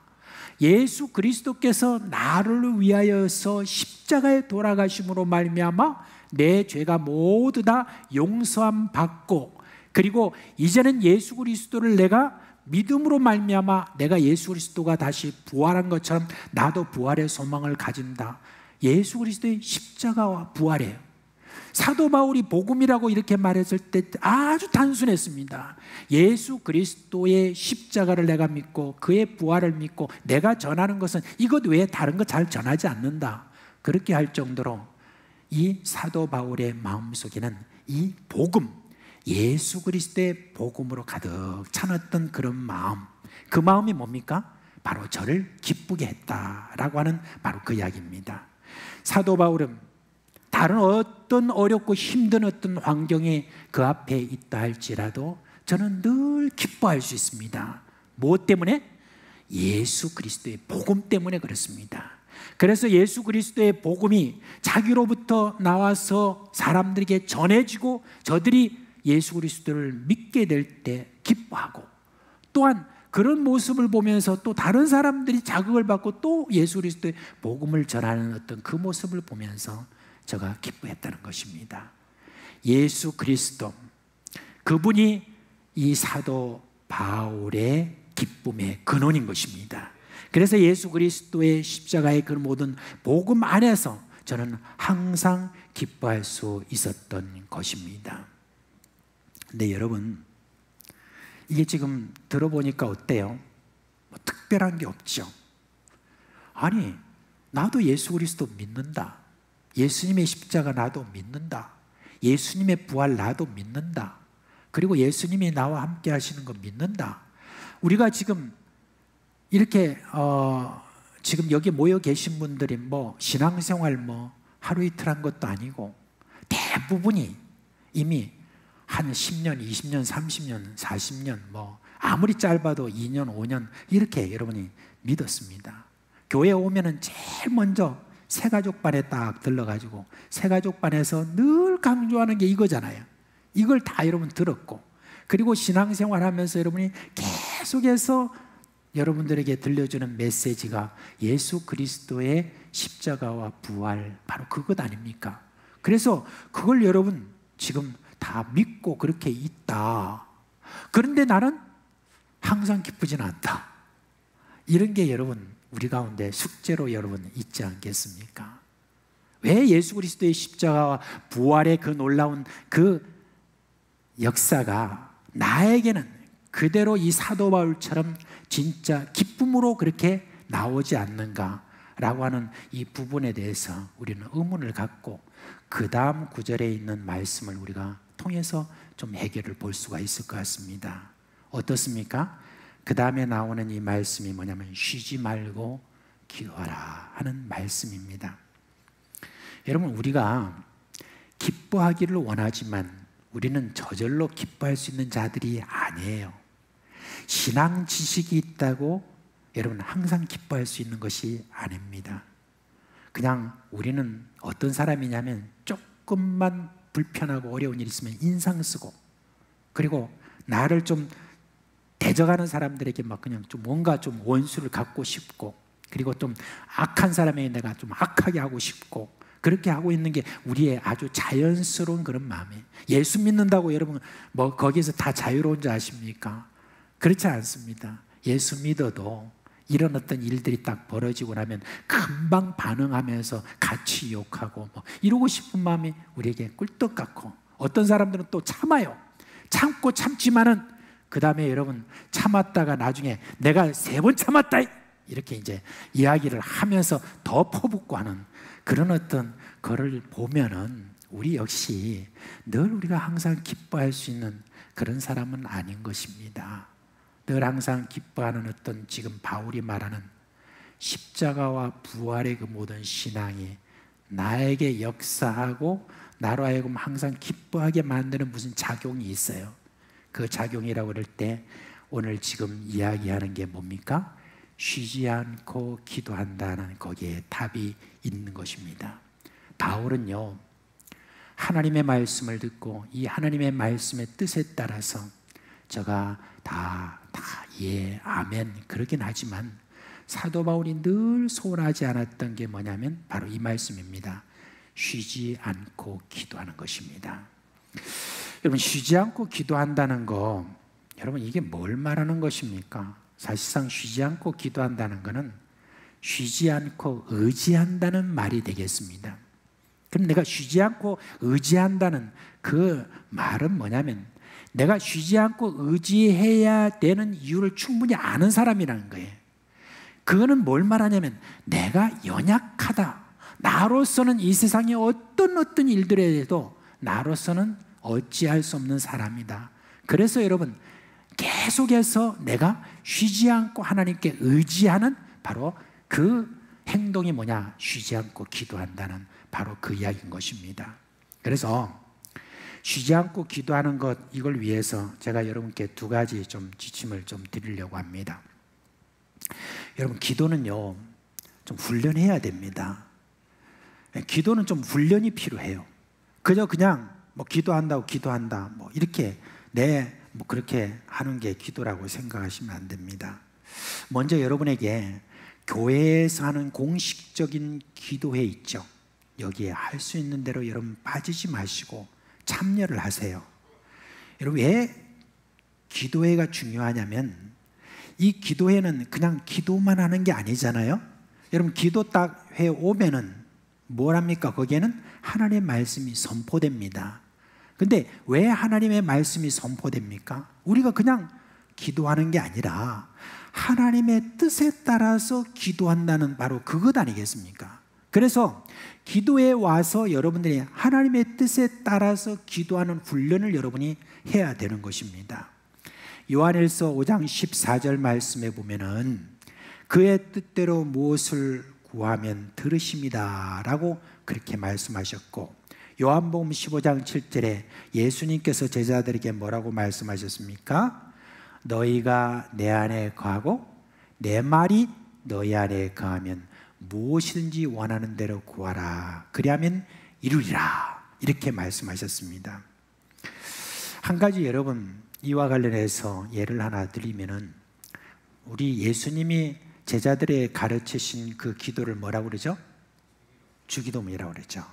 예수 그리스도께서 나를 위하여서 십자가에 돌아가심으로 말미암아 내 죄가 모두 다 용서함 받고 그리고 이제는 예수 그리스도를 내가 믿음으로 말미암아 내가 예수 그리스도가 다시 부활한 것처럼 나도 부활의 소망을 가진다. 예수 그리스도의 십자가와 부활이에요. 사도 바울이 복음이라고 이렇게 말했을 때 아주 단순했습니다. 예수 그리스도의 십자가를 내가 믿고 그의 부활을 믿고 내가 전하는 것은 이것 외에 다른 거 잘 전하지 않는다. 그렇게 할 정도로 이 사도 바울의 마음속에는 이 복음, 예수 그리스도의 복음으로 가득 찬 어떤 그런 마음, 그 마음이 뭡니까? 바로 저를 기쁘게 했다라고 하는 바로 그 이야기입니다. 사도 바울은 다른 어떤 어렵고 힘든 어떤 환경이 그 앞에 있다 할지라도 저는 늘 기뻐할 수 있습니다. 무엇 때문에? 예수 그리스도의 복음 때문에 그렇습니다. 그래서 예수 그리스도의 복음이 자기로부터 나와서 사람들에게 전해지고 저들이 예수 그리스도를 믿게 될 때 기뻐하고 또한 그런 모습을 보면서 또 다른 사람들이 자극을 받고 또 예수 그리스도의 복음을 전하는 어떤 그 모습을 보면서 제가 기뻐했다는 것입니다. 예수 그리스도 그분이 이 사도 바울의 기쁨의 근원인 것입니다. 그래서 예수 그리스도의 십자가의 그 모든 복음 안에서 저는 항상 기뻐할 수 있었던 것입니다. 근데 여러분 이게 지금 들어보니까 어때요? 뭐 특별한 게 없죠. 아니 나도 예수 그리스도 믿는다. 예수님의 십자가 나도 믿는다. 예수님의 부활 나도 믿는다. 그리고 예수님이 나와 함께 하시는 거 믿는다. 우리가 지금 이렇게 지금 여기 모여 계신 분들이 뭐 신앙생활 뭐 하루 이틀 한 것도 아니고 대부분이 이미 한 10년, 20년, 30년, 40년 뭐 아무리 짧아도 2년, 5년 이렇게 여러분이 믿었습니다. 교회 오면은 제일 먼저 새가족반에 딱 들러가지고 새가족반에서 늘 강조하는 게 이거잖아요. 이걸 다 여러분 들었고 그리고 신앙생활 하면서 여러분이 계속해서 여러분들에게 들려주는 메시지가 예수 그리스도의 십자가와 부활, 바로 그것 아닙니까? 그래서 그걸 여러분 지금 다 믿고 그렇게 있다. 그런데 나는 항상 기쁘지는 않다. 이런 게 여러분 우리 가운데 숙제로 여러분 있지 않겠습니까? 왜 예수 그리스도의 십자가와 부활의 그 놀라운 그 역사가 나에게는 그대로 이 사도 바울처럼 진짜 기쁨으로 그렇게 나오지 않는가라고 하는 이 부분에 대해서 우리는 의문을 갖고 그 다음 구절에 있는 말씀을 우리가 통해서 좀 해결을 볼 수가 있을 것 같습니다. 어떻습니까? 그 다음에 나오는 이 말씀이 뭐냐면 쉬지 말고 기도하라 하는 말씀입니다. 여러분, 우리가 기뻐하기를 원하지만 우리는 저절로 기뻐할 수 있는 자들이 아니에요. 신앙 지식이 있다고 여러분 항상 기뻐할 수 있는 것이 아닙니다. 그냥 우리는 어떤 사람이냐면 조금만 불편하고 어려운 일이 있으면 인상 쓰고, 그리고 나를 좀 대적하는 사람들에게 막 그냥 좀 뭔가 좀 원수를 갖고 싶고, 그리고 좀 악한 사람에게 내가 좀 악하게 하고 싶고, 그렇게 하고 있는 게 우리의 아주 자연스러운 그런 마음이에요. 예수 믿는다고 여러분 뭐 거기에서 다 자유로운 줄 아십니까? 그렇지 않습니다. 예수 믿어도 이런 어떤 일들이 딱 벌어지고 나면 금방 반응하면서 같이 욕하고 뭐 이러고 싶은 마음이 우리에게 꿀떡 같고, 어떤 사람들은 또 참아요. 참고 참지만은 그 다음에 여러분 참았다가 나중에 내가 3번 참았다 이렇게 이제 이야기를 하면서 더 퍼붓고 하는 그런 어떤 거를 보면은 우리 역시 늘 우리가 항상 기뻐할 수 있는 그런 사람은 아닌 것입니다. 늘 항상 기뻐하는 어떤 지금 바울이 말하는 십자가와 부활의 그 모든 신앙이 나에게 역사하고 나로 하여금 항상 기뻐하게 만드는 무슨 작용이 있어요. 그 작용이라고 그럴 때 오늘 지금 이야기하는 게 뭡니까? 쉬지 않고 기도한다는 거기에 답이 있는 것입니다. 바울은요, 하나님의 말씀을 듣고 이 하나님의 말씀의 뜻에 따라서 저가 다 예, 아멘 그러긴 하지만 사도 바울이 늘 소원하지 않았던 게 뭐냐면 바로 이 말씀입니다. 쉬지 않고 기도하는 것입니다. 여러분, 쉬지 않고 기도한다는 거, 여러분 이게 뭘 말하는 것입니까? 사실상 쉬지 않고 기도한다는 것은 쉬지 않고 의지한다는 말이 되겠습니다. 그럼 내가 쉬지 않고 의지한다는 그 말은 뭐냐면 내가 쉬지 않고 의지해야 되는 이유를 충분히 아는 사람이라는 거예요. 그거는 뭘 말하냐면 내가 연약하다. 나로서는 이 세상의 어떤 일들에도 나로서는 어찌할 수 없는 사람이다. 그래서 여러분 계속해서 내가 쉬지 않고 하나님께 의지하는 바로 그 행동이 뭐냐? 쉬지 않고 기도한다는 바로 그 이야기인 것입니다. 그래서 쉬지 않고 기도하는 것, 이걸 위해서 제가 여러분께 2가지 좀 지침을 좀 드리려고 합니다. 여러분, 기도는요 좀 훈련해야 됩니다. 기도는 좀 훈련이 필요해요. 그냥 뭐 기도한다고 기도한다 뭐 이렇게 뭐 그렇게 하는 게 기도라고 생각하시면 안 됩니다. 먼저 여러분에게 교회에서 하는 공식적인 기도회 있죠. 여기에 할 수 있는 대로 여러분 빠지지 마시고 참여를 하세요. 여러분, 왜 기도회가 중요하냐면 이 기도회는 그냥 기도만 하는 게 아니잖아요. 여러분, 기도 딱 회 오면은 뭘 합니까? 거기에는 하나님의 말씀이 선포됩니다. 근데 왜 하나님의 말씀이 선포됩니까? 우리가 그냥 기도하는 게 아니라 하나님의 뜻에 따라서 기도한다는 바로 그것 아니겠습니까? 그래서 기도에 와서 여러분들이 하나님의 뜻에 따라서 기도하는 훈련을 여러분이 해야 되는 것입니다. 요한일서 5장 14절 말씀에 보면은 그의 뜻대로 무엇을 구하면 들으십니다 라고 그렇게 말씀하셨고, 요한복음 15장 7절에 예수님께서 제자들에게 뭐라고 말씀하셨습니까? 너희가 내 안에 거하고 내 말이 너희 안에 거하면 무엇이든지 원하는 대로 구하라. 그리하면 이루리라. 이렇게 말씀하셨습니다. 한 가지 여러분, 이와 관련해서 예를 하나 드리면은 우리 예수님이 제자들의 가르치신 그 기도를 뭐라고 그러죠? 주기도문이라고 그러죠.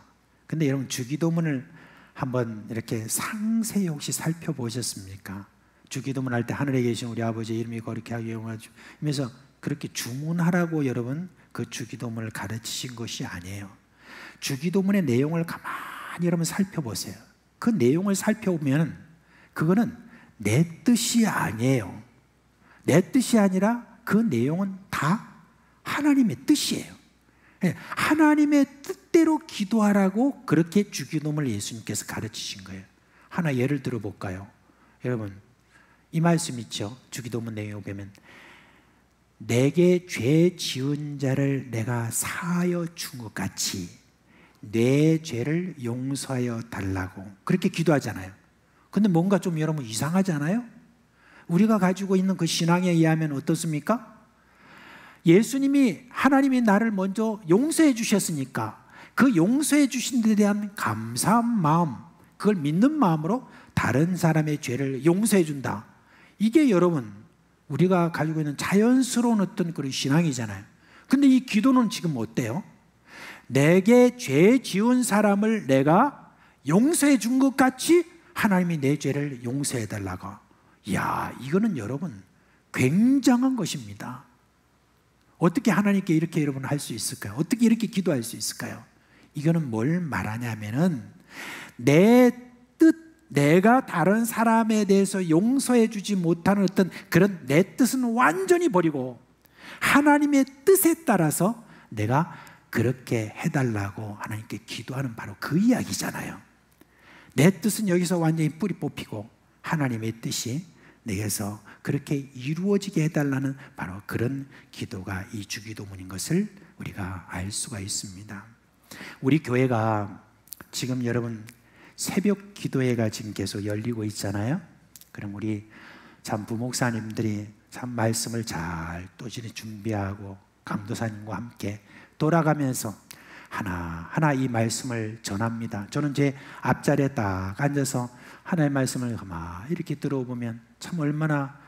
근데 여러분 주기도문을 한번 이렇게 상세히 혹시 살펴보셨습니까? 주기도문 할 때 하늘에 계신 우리 아버지 이름이 거룩히 하게 하면서 그렇게 주문하라고 여러분 그 주기도문을 가르치신 것이 아니에요. 주기도문의 내용을 가만히 여러분 살펴보세요. 그 내용을 살펴보면 그거는 내 뜻이 아니에요. 내 뜻이 아니라 그 내용은 다 하나님의 뜻이에요. 하나님의 뜻대로 기도하라고 그렇게 주기도문을 예수님께서 가르치신 거예요. 하나 예를 들어볼까요? 여러분 이 말씀 있죠? 주기도문 내용을 보면 내게 죄 지은 자를 내가 사하여 준 것 같이 내 죄를 용서하여 달라고 그렇게 기도하잖아요. 근데 뭔가 좀 여러분 이상하지 않아요? 우리가 가지고 있는 그 신앙에 의하면 어떻습니까? 예수님이 하나님이 나를 먼저 용서해 주셨으니까 그 용서해 주신 데 대한 감사한 마음, 그걸 믿는 마음으로 다른 사람의 죄를 용서해 준다. 이게 여러분 우리가 가지고 있는 자연스러운 어떤 그런 신앙이잖아요. 근데 이 기도는 지금 어때요? 내게 죄 지은 사람을 내가 용서해 준 것 같이 하나님이 내 죄를 용서해 달라고. 이야, 이거는 여러분 굉장한 것입니다. 어떻게 하나님께 이렇게 여러분 할 수 있을까요? 어떻게 이렇게 기도할 수 있을까요? 이거는 뭘 말하냐면은 내가 다른 사람에 대해서 용서해 주지 못하는 어떤 그런 내 뜻은 완전히 버리고 하나님의 뜻에 따라서 내가 그렇게 해달라고 하나님께 기도하는 바로 그 이야기잖아요. 내 뜻은 여기서 완전히 뿌리 뽑히고 하나님의 뜻이 내게서 그렇게 이루어지게 해달라는 바로 그런 기도가 이 주기도문인 것을 우리가 알 수가 있습니다. 우리 교회가 지금 여러분 새벽 기도회가 지금 계속 열리고 있잖아요. 그럼 우리 참 부목사님들이 참 말씀을 잘 또지히 준비하고 강도사님과 함께 돌아가면서 하나하나 이 말씀을 전합니다. 저는 제 앞자리에 딱 앉아서 하나님의 말씀을 가만히 이렇게 들어보면 참 얼마나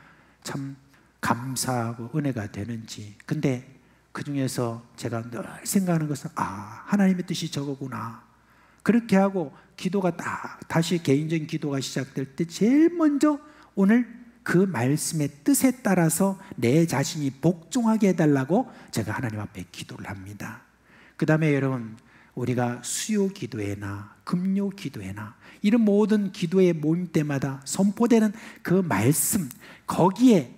참 감사하고 은혜가 되는지. 근데 그 중에서 제가 늘 생각하는 것은 하나님의 뜻이 저거구나. 그렇게 하고 기도가 다시 개인적인 기도가 시작될 때 제일 먼저 오늘 그 말씀의 뜻에 따라서 내 자신이 복종하게 해달라고 제가 하나님 앞에 기도를 합니다. 그 다음에 여러분 우리가 수요 기도회나 금요 기도회나 이런 모든 기도의 모임 때마다 선포되는 그 말씀, 거기에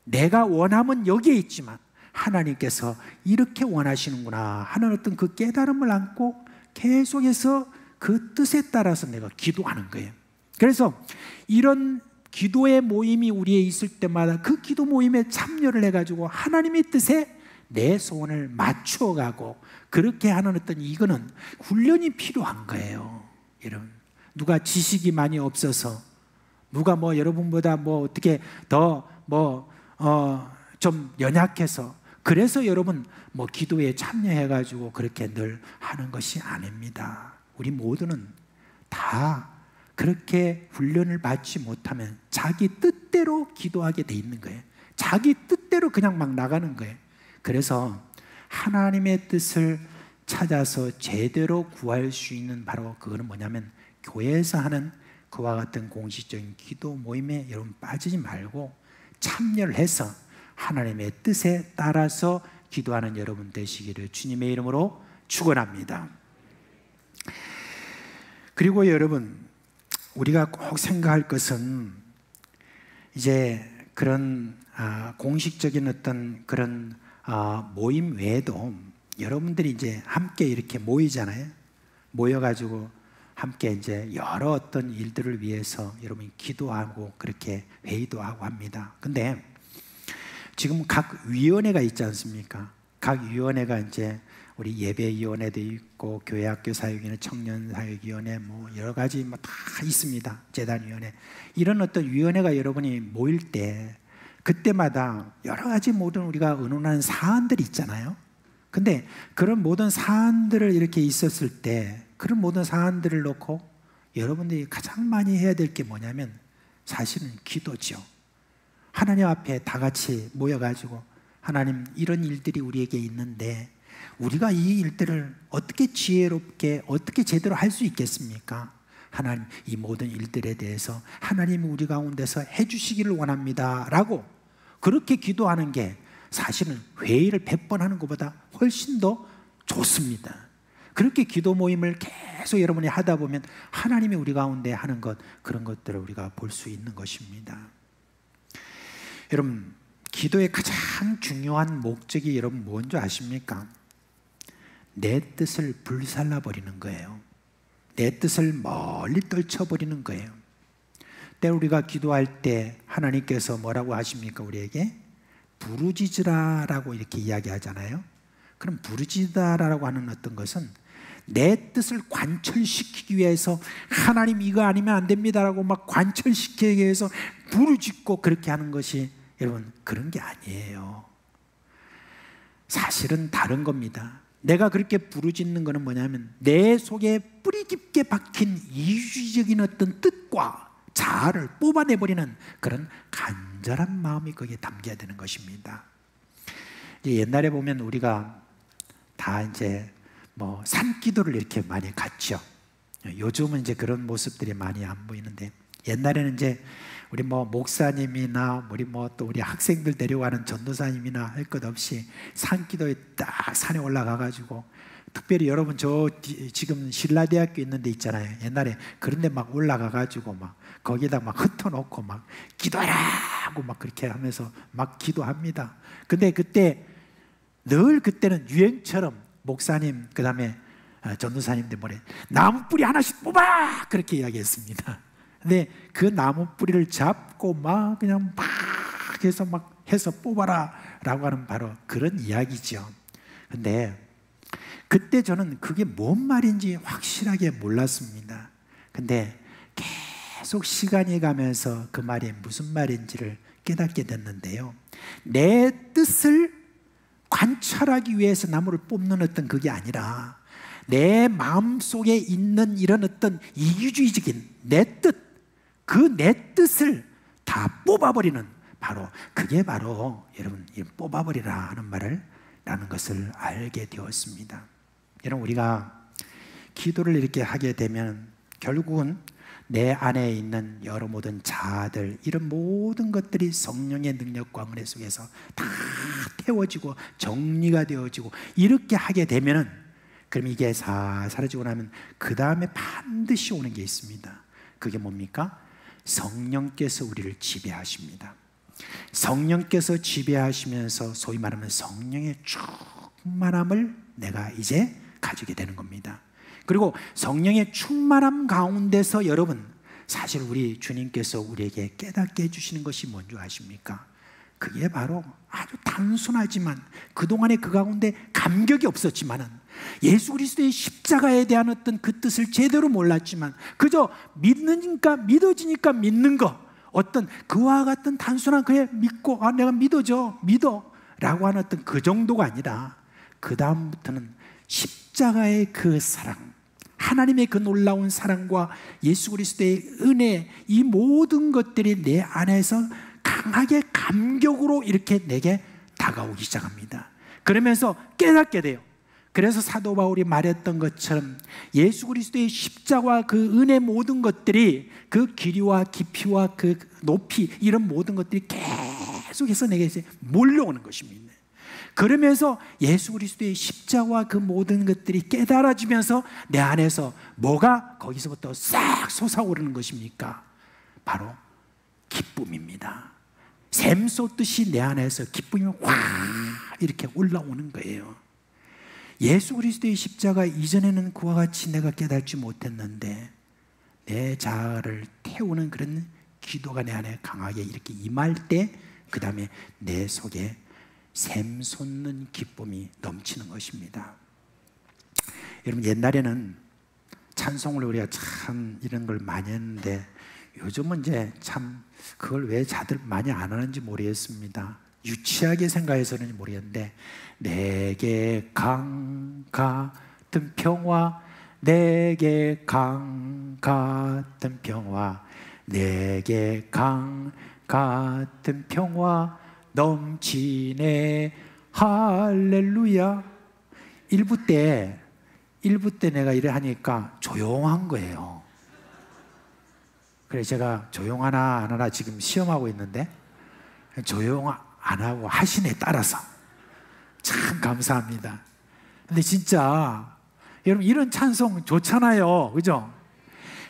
내가 원함은 여기에 있지만 하나님께서 이렇게 원하시는구나 하는 어떤 그 깨달음을 안고 계속해서 그 뜻에 따라서 내가 기도하는 거예요. 그래서 이런 기도의 모임이 우리에 있을 때마다 그 기도 모임에 참여를 해가지고 하나님의 뜻에 내 소원을 맞추어가고 그렇게 하는 어떤 이거는 훈련이 필요한 거예요. 여러분, 누가 지식이 많이 없어서 누가 뭐 여러분보다 뭐 어떻게 더 좀 연약해서 그래서 여러분 뭐 기도에 참여해가지고 그렇게 늘 하는 것이 아닙니다. 우리 모두는 다 그렇게 훈련을 받지 못하면 자기 뜻대로 기도하게 돼 있는 거예요. 자기 뜻대로 그냥 막 나가는 거예요. 그래서 하나님의 뜻을 찾아서 제대로 구할 수 있는 바로 그거는 뭐냐면 교회에서 하는 그와 같은 공식적인 기도 모임에 여러분 빠지지 말고 참여를 해서 하나님의 뜻에 따라서 기도하는 여러분 되시기를 주님의 이름으로 축원합니다. 그리고 여러분 우리가 꼭 생각할 것은 이제 그런 공식적인 어떤 그런 모임 외에도 여러분들이 이제 함께 이렇게 모이잖아요. 모여가지고 함께 이제 여러 어떤 일들을 위해서 여러분이 기도하고 그렇게 회의도 하고 합니다. 근데 지금 각 위원회가 있지 않습니까? 각 위원회가 이제 우리 예배위원회도 있고 교회학교 사역위원회, 청년사역위원회 뭐 여러 가지 뭐 다 있습니다. 재단위원회 이런 어떤 위원회가 여러분이 모일 때 그때마다 여러 가지 모든 우리가 의논하는 사안들이 있잖아요. 근데 그런 모든 사안들을 이렇게 있었을 때 그런 모든 사안들을 놓고 여러분들이 가장 많이 해야 될 게 뭐냐면 사실은 기도죠. 하나님 앞에 다 같이 모여가지고 하나님, 이런 일들이 우리에게 있는데 우리가 이 일들을 어떻게 지혜롭게 어떻게 제대로 할 수 있겠습니까? 하나님, 이 모든 일들에 대해서 하나님이 우리 가운데서 해주시기를 원합니다 라고 그렇게 기도하는 게 사실은 회의를 100번 하는 것보다 훨씬 더 좋습니다. 그렇게 기도 모임을 계속 여러분이 하다 보면 하나님이 우리 가운데 하는 것, 그런 것들을 우리가 볼 수 있는 것입니다. 여러분, 기도의 가장 중요한 목적이 여러분 뭔지 아십니까? 내 뜻을 불살라 버리는 거예요. 내 뜻을 멀리 떨쳐버리는 거예요. 때로 우리가 기도할 때 하나님께서 뭐라고 하십니까? 우리에게 부르짖으라라고 이렇게 이야기하잖아요. 그럼 부르짖으라라고 하는 어떤 것은 내 뜻을 관철시키기 위해서 하나님 이거 아니면 안 됩니다라고 막 관철시키기 위해서 부르짖고 그렇게 하는 것이 여러분 그런 게 아니에요. 사실은 다른 겁니다. 내가 그렇게 부르짖는 것은 뭐냐면 내 속에 뿌리 깊게 박힌 이주적인 어떤 뜻과 자아를 뽑아내버리는 그런 간절한 마음이 거기에 담겨야 되는 것입니다. 옛날에 보면 우리가 다 이제 뭐 산기도를 이렇게 많이 갔죠. 요즘은 이제 그런 모습들이 많이 안 보이는데 옛날에는 이제 우리 뭐 목사님이나 우리 뭐 또 우리 학생들 데려가는 전도사님이나 할 것 없이 산기도에 딱 산에 올라가 가지고 특별히 여러분 저 지금 신라대학교 있는 데 있잖아요. 옛날에 그런 데 막 올라가 가지고 막 거기다 막 흩어놓고 막 기도하라 하고 막 그렇게 하면서 막 기도합니다. 근데 그때 늘 그때는 유행처럼 목사님 그다음에 전도사님들 뭐래 나무 뿌리 하나씩 뽑아 그렇게 이야기했습니다. 근데 그 나무 뿌리를 잡고 막 그냥 막 해서 막 해서 뽑아라 라고 하는 바로 그런 이야기죠. 근데 그때 저는 그게 뭔 말인지 확실하게 몰랐습니다. 근데 계속 시간이 가면서 그 말이 무슨 말인지를 깨닫게 됐는데요. 내 뜻을 관찰하기 위해서 나무를 뽑는 어떤 그게 아니라 내 마음속에 있는 이런 어떤 이기주의적인 내 뜻, 그 내 뜻을 다 뽑아버리는 바로 그게 바로 여러분 뽑아버리라 하는 말을 라는 것을 알게 되었습니다. 여러분 우리가 기도를 이렇게 하게 되면 결국은 내 안에 있는 여러 모든 자아들 이런 모든 것들이 성령의 능력과 은혜 속에서 다 태워지고 정리가 되어지고 이렇게 하게 되면은 그럼 이게 사라지고 나면 그 다음에 반드시 오는 게 있습니다. 그게 뭡니까? 성령께서 우리를 지배하십니다. 성령께서 지배하시면서 소위 말하면 성령의 충만함을 내가 이제 가지게 되는 겁니다. 그리고 성령의 충만함 가운데서 여러분 사실 우리 주님께서 우리에게 깨닫게 해주시는 것이 뭔지 아십니까? 그게 바로 아주 단순하지만 그동안에 그 가운데 감격이 없었지만은 예수 그리스도의 십자가에 대한 어떤 그 뜻을 제대로 몰랐지만 그저 믿으니까 믿어지니까 믿는 거 어떤 그와 같은 단순한 그에 믿고 내가 믿어져 믿어 라고 하는 어떤 그 정도가 아니라 그 다음부터는 십자가의 그 사랑 하나님의 그 놀라운 사랑과 예수 그리스도의 은혜 이 모든 것들이 내 안에서 강하게 감격으로 이렇게 내게 다가오기 시작합니다. 그러면서 깨닫게 돼요. 그래서 사도 바울이 말했던 것처럼 예수 그리스도의 십자가와 그 은혜 모든 것들이 그 길이와 깊이와 그 높이 이런 모든 것들이 계속해서 내게 몰려오는 것입니다. 그러면서 예수 그리스도의 십자가와 그 모든 것들이 깨달아지면서 내 안에서 뭐가 거기서부터 싹 솟아오르는 것입니까? 바로 기쁨입니다. 샘 솟듯이 내 안에서 기쁨이 확 이렇게 올라오는 거예요. 예수 그리스도의 십자가 이전에는 그와 같이 내가 깨닫지 못했는데 내 자아를 태우는 그런 기도가 내 안에 강하게 이렇게 임할 때 그 다음에 내 속에 샘솟는 기쁨이 넘치는 것입니다. 여러분 옛날에는 찬송을 우리가 참 이런 걸 많이 했는데 요즘은 이제 참 그걸 왜 다들 많이 안 하는지 모르겠습니다. 유치하게 생각해서는 모르겠는데 내게 강 같은 평화 내게 강 같은 평화 내게 강 같은 평화 넘치네. 할렐루야. 1부 때 내가 이래 하니까 조용한 거예요. 그래서 제가 조용하나 안 하나 지금 시험하고 있는데 조용 안 하고 하시네 따라서. 참 감사합니다. 근데 진짜 여러분 이런 찬송 좋잖아요. 그죠?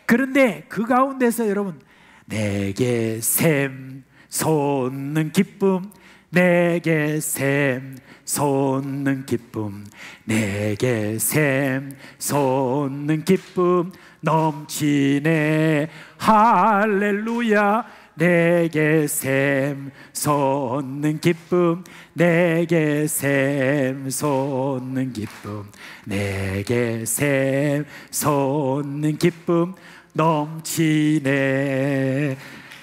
그런데 그 가운데서 여러분 내게 샘 솟는 기쁨, 내게 샘 솟는 기쁨, 내게 샘 솟는 기쁨 넘치네. 할렐루야. 내게 샘 솟는 기쁨, 내게 샘 솟는 기쁨, 내게 샘 솟는 기쁨 넘치네.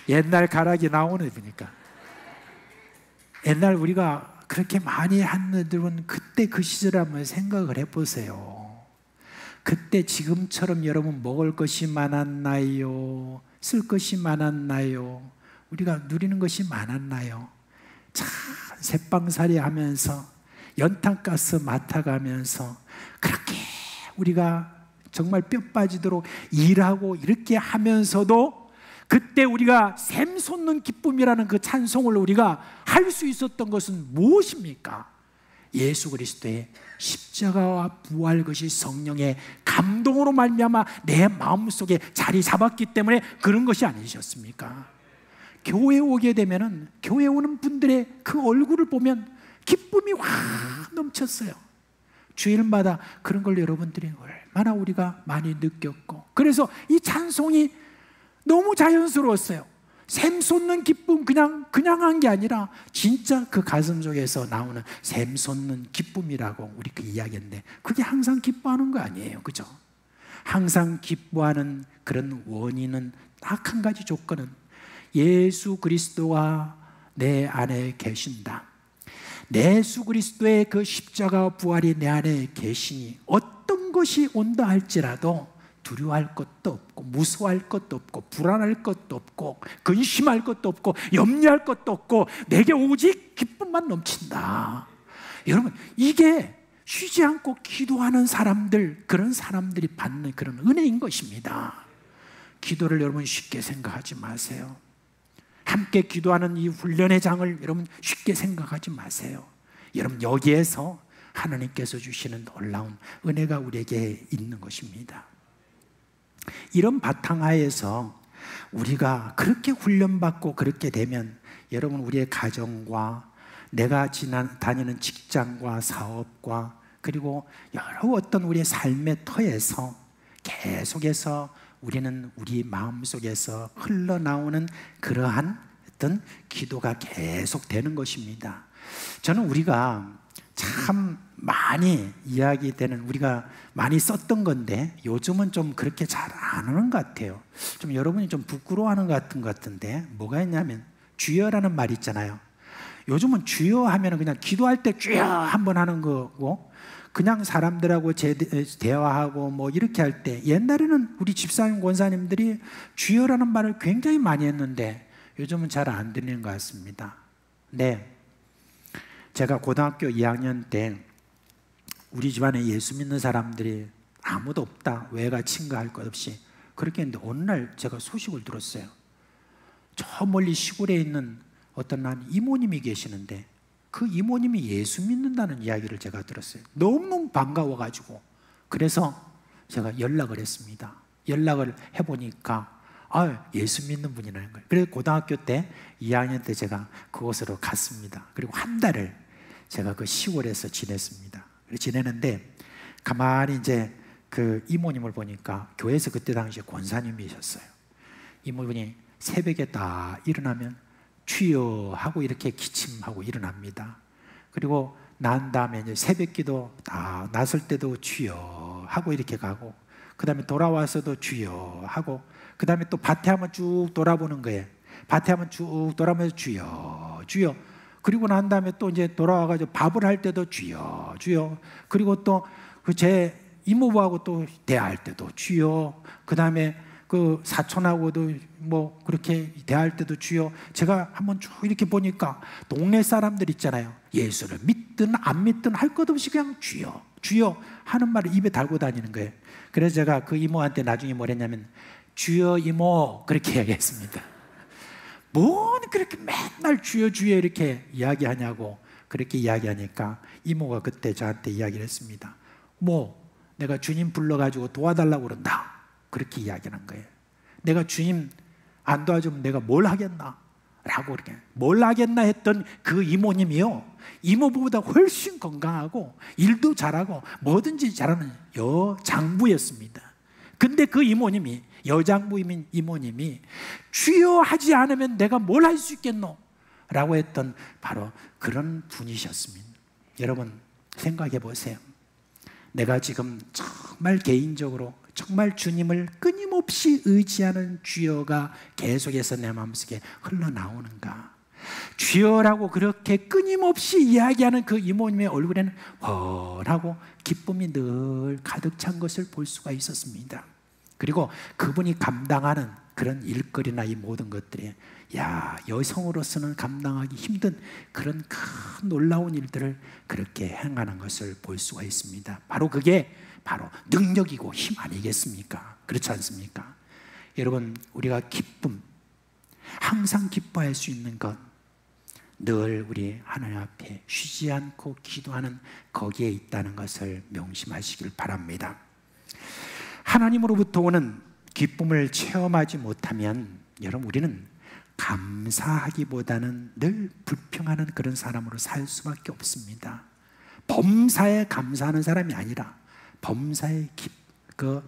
옛날 가락이 나오는 보니까 옛날 우리가 그렇게 많이 한들은 그때 그 시절 한번 생각을 해보세요. 그때 지금처럼 여러분 먹을 것이 많았나요? 쓸 것이 많았나요? 우리가 누리는 것이 많았나요? 참 새빵살이 하면서 연탄가스 맡아가면서 그렇게 우리가 정말 뼈 빠지도록 일하고 이렇게 하면서도 그때 우리가 샘 솟는 기쁨이라는 그 찬송을 우리가 할 수 있었던 것은 무엇입니까? 예수 그리스도의 십자가와 부활, 것이 성령의 감동으로 말미암아 내 마음속에 자리 잡았기 때문에 그런 것이 아니셨습니까? 교회 오게 되면은 교회 오는 분들의 그 얼굴을 보면 기쁨이 확 넘쳤어요. 주일마다 그런 걸 여러분들이 얼마나 우리가 많이 느꼈고, 그래서 이 찬송이 너무 자연스러웠어요. 샘 솟는 기쁨, 그냥 한 게 아니라 진짜 그 가슴 속에서 나오는 샘 솟는 기쁨이라고 우리 그 이야기인데, 그게 항상 기뻐하는 거 아니에요, 그죠? 항상 기뻐하는 그런 원인은 딱 한 가지 조건은 예수 그리스도가 내 안에 계신다. 예수 그리스도의 그 십자가 부활이 내 안에 계시니 어떤 것이 온다 할지라도 두려워할 것도 없고, 무서워할 것도 없고, 불안할 것도 없고, 근심할 것도 없고, 염려할 것도 없고, 내게 오직 기쁨만 넘친다. 여러분, 이게 쉬지 않고 기도하는 사람들, 그런 사람들이 받는 그런 은혜인 것입니다. 기도를 여러분 쉽게 생각하지 마세요. 함께 기도하는 이 훈련의 장을 여러분 쉽게 생각하지 마세요. 여러분, 여기에서 하나님께서 주시는 놀라운 은혜가 우리에게 있는 것입니다. 이런 바탕하에서 우리가 그렇게 훈련받고 그렇게 되면 여러분, 우리의 가정과 내가 다니는 직장과 사업과 그리고 여러 어떤 우리의 삶의 터에서 계속해서 우리는 우리 마음속에서 흘러나오는 그러한 어떤 기도가 계속 되는 것입니다. 저는 우리가 참 많이 이야기되는, 우리가 많이 썼던 건데 요즘은 좀 그렇게 잘 안 하는 것 같아요. 좀 여러분이 좀 부끄러워하는 것 같은데 뭐가 있냐면 주여라는 말 있잖아요. 요즘은 주여 하면 그냥 기도할 때 주여 한번 하는 거고, 그냥 사람들하고 대화하고 뭐 이렇게 할 때, 옛날에는 우리 집사님 권사님들이 주여라는 말을 굉장히 많이 했는데 요즘은 잘 안 들리는 것 같습니다. 네, 제가 고등학교 2학년 때 우리 집안에 예수 믿는 사람들이 아무도 없다, 외가 친가할 것 없이 그렇게 했는데 어느 날 제가 소식을 들었어요. 저 멀리 시골에 있는 어떤 한 이모님이 계시는데 그 이모님이 예수 믿는다는 이야기를 제가 들었어요. 너무너무 반가워가지고, 그래서 제가 연락을 했습니다. 연락을 해보니까 예수 믿는 분이라는 거예요. 그래서 고등학교 때 2학년 때 제가 그곳으로 갔습니다. 그리고 한 달을 제가 그 시골에서 지냈습니다. 지내는데 가만히 이제 그 이모님을 보니까 교회에서 그때 당시에 권사님이셨어요. 이모분이 새벽에 딱 일어나면 주여 하고 이렇게 기침하고 일어납니다. 그리고 난 다음에 이제 새벽기도 다 나설 때도 주여 하고 이렇게 가고, 그 다음에 돌아와서도 주여 하고, 그 다음에 또 밭에 한번 쭉 돌아보는 거예요. 밭에 한번 쭉 돌아보면서 주여 주여. 그리고 난 다음에 또 이제 돌아와가지고 밥을 할 때도 주여 주여. 그리고 또 그 제 이모부하고 또 대화할 때도 주여. 그 다음에 그 사촌하고도 뭐 그렇게 대할 때도 주여, 제가 한번 쭉 이렇게 보니까 동네 사람들 있잖아요. 예수를 믿든 안 믿든 할 것 없이 그냥 주여 주여 하는 말을 입에 달고 다니는 거예요. 그래서 제가 그 이모한테 나중에 뭘 했냐면 주여 이모 그렇게 이야기했습니다. 뭔 그렇게 맨날 주여 주여 이렇게 이야기하냐고 그렇게 이야기하니까 이모가 그때 저한테 이야기를 했습니다. 뭐 내가 주님 불러가지고 도와달라고 그런다 그렇게 이야기하는 거예요. 내가 주님 안 도와주면 내가 뭘 하겠나 라고 그렇게 뭘 하겠나 했던 그 이모님이요, 이모보다 훨씬 건강하고 일도 잘하고 뭐든지 잘하는 여장부였습니다. 근데 그 이모님이, 여장부인 이모님이 주여 하지 않으면 내가 뭘 할 수 있겠노 라고 했던 바로 그런 분이셨습니다. 여러분 생각해 보세요. 내가 지금 정말 개인적으로 정말 주님을 끊임없이 의지하는 주여가 계속해서 내 마음속에 흘러나오는가? 주여라고 그렇게 끊임없이 이야기하는 그 이모님의 얼굴에는 환하고 기쁨이 늘 가득 찬 것을 볼 수가 있었습니다. 그리고 그분이 감당하는 그런 일거리나 이 모든 것들이 여성으로서는 감당하기 힘든 그런 큰 놀라운 일들을 그렇게 행하는 것을 볼 수가 있습니다. 바로 그게 바로 능력이고 힘 아니겠습니까? 그렇지 않습니까? 여러분 우리가 기쁨, 항상 기뻐할 수 있는 것, 늘 우리 하나님 앞에 쉬지 않고 기도하는 거기에 있다는 것을 명심하시길 바랍니다. 하나님으로부터 오는 기쁨을 체험하지 못하면 여러분 우리는 감사하기보다는 늘 불평하는 그런 사람으로 살 수밖에 없습니다. 범사에 감사하는 사람이 아니라 범사에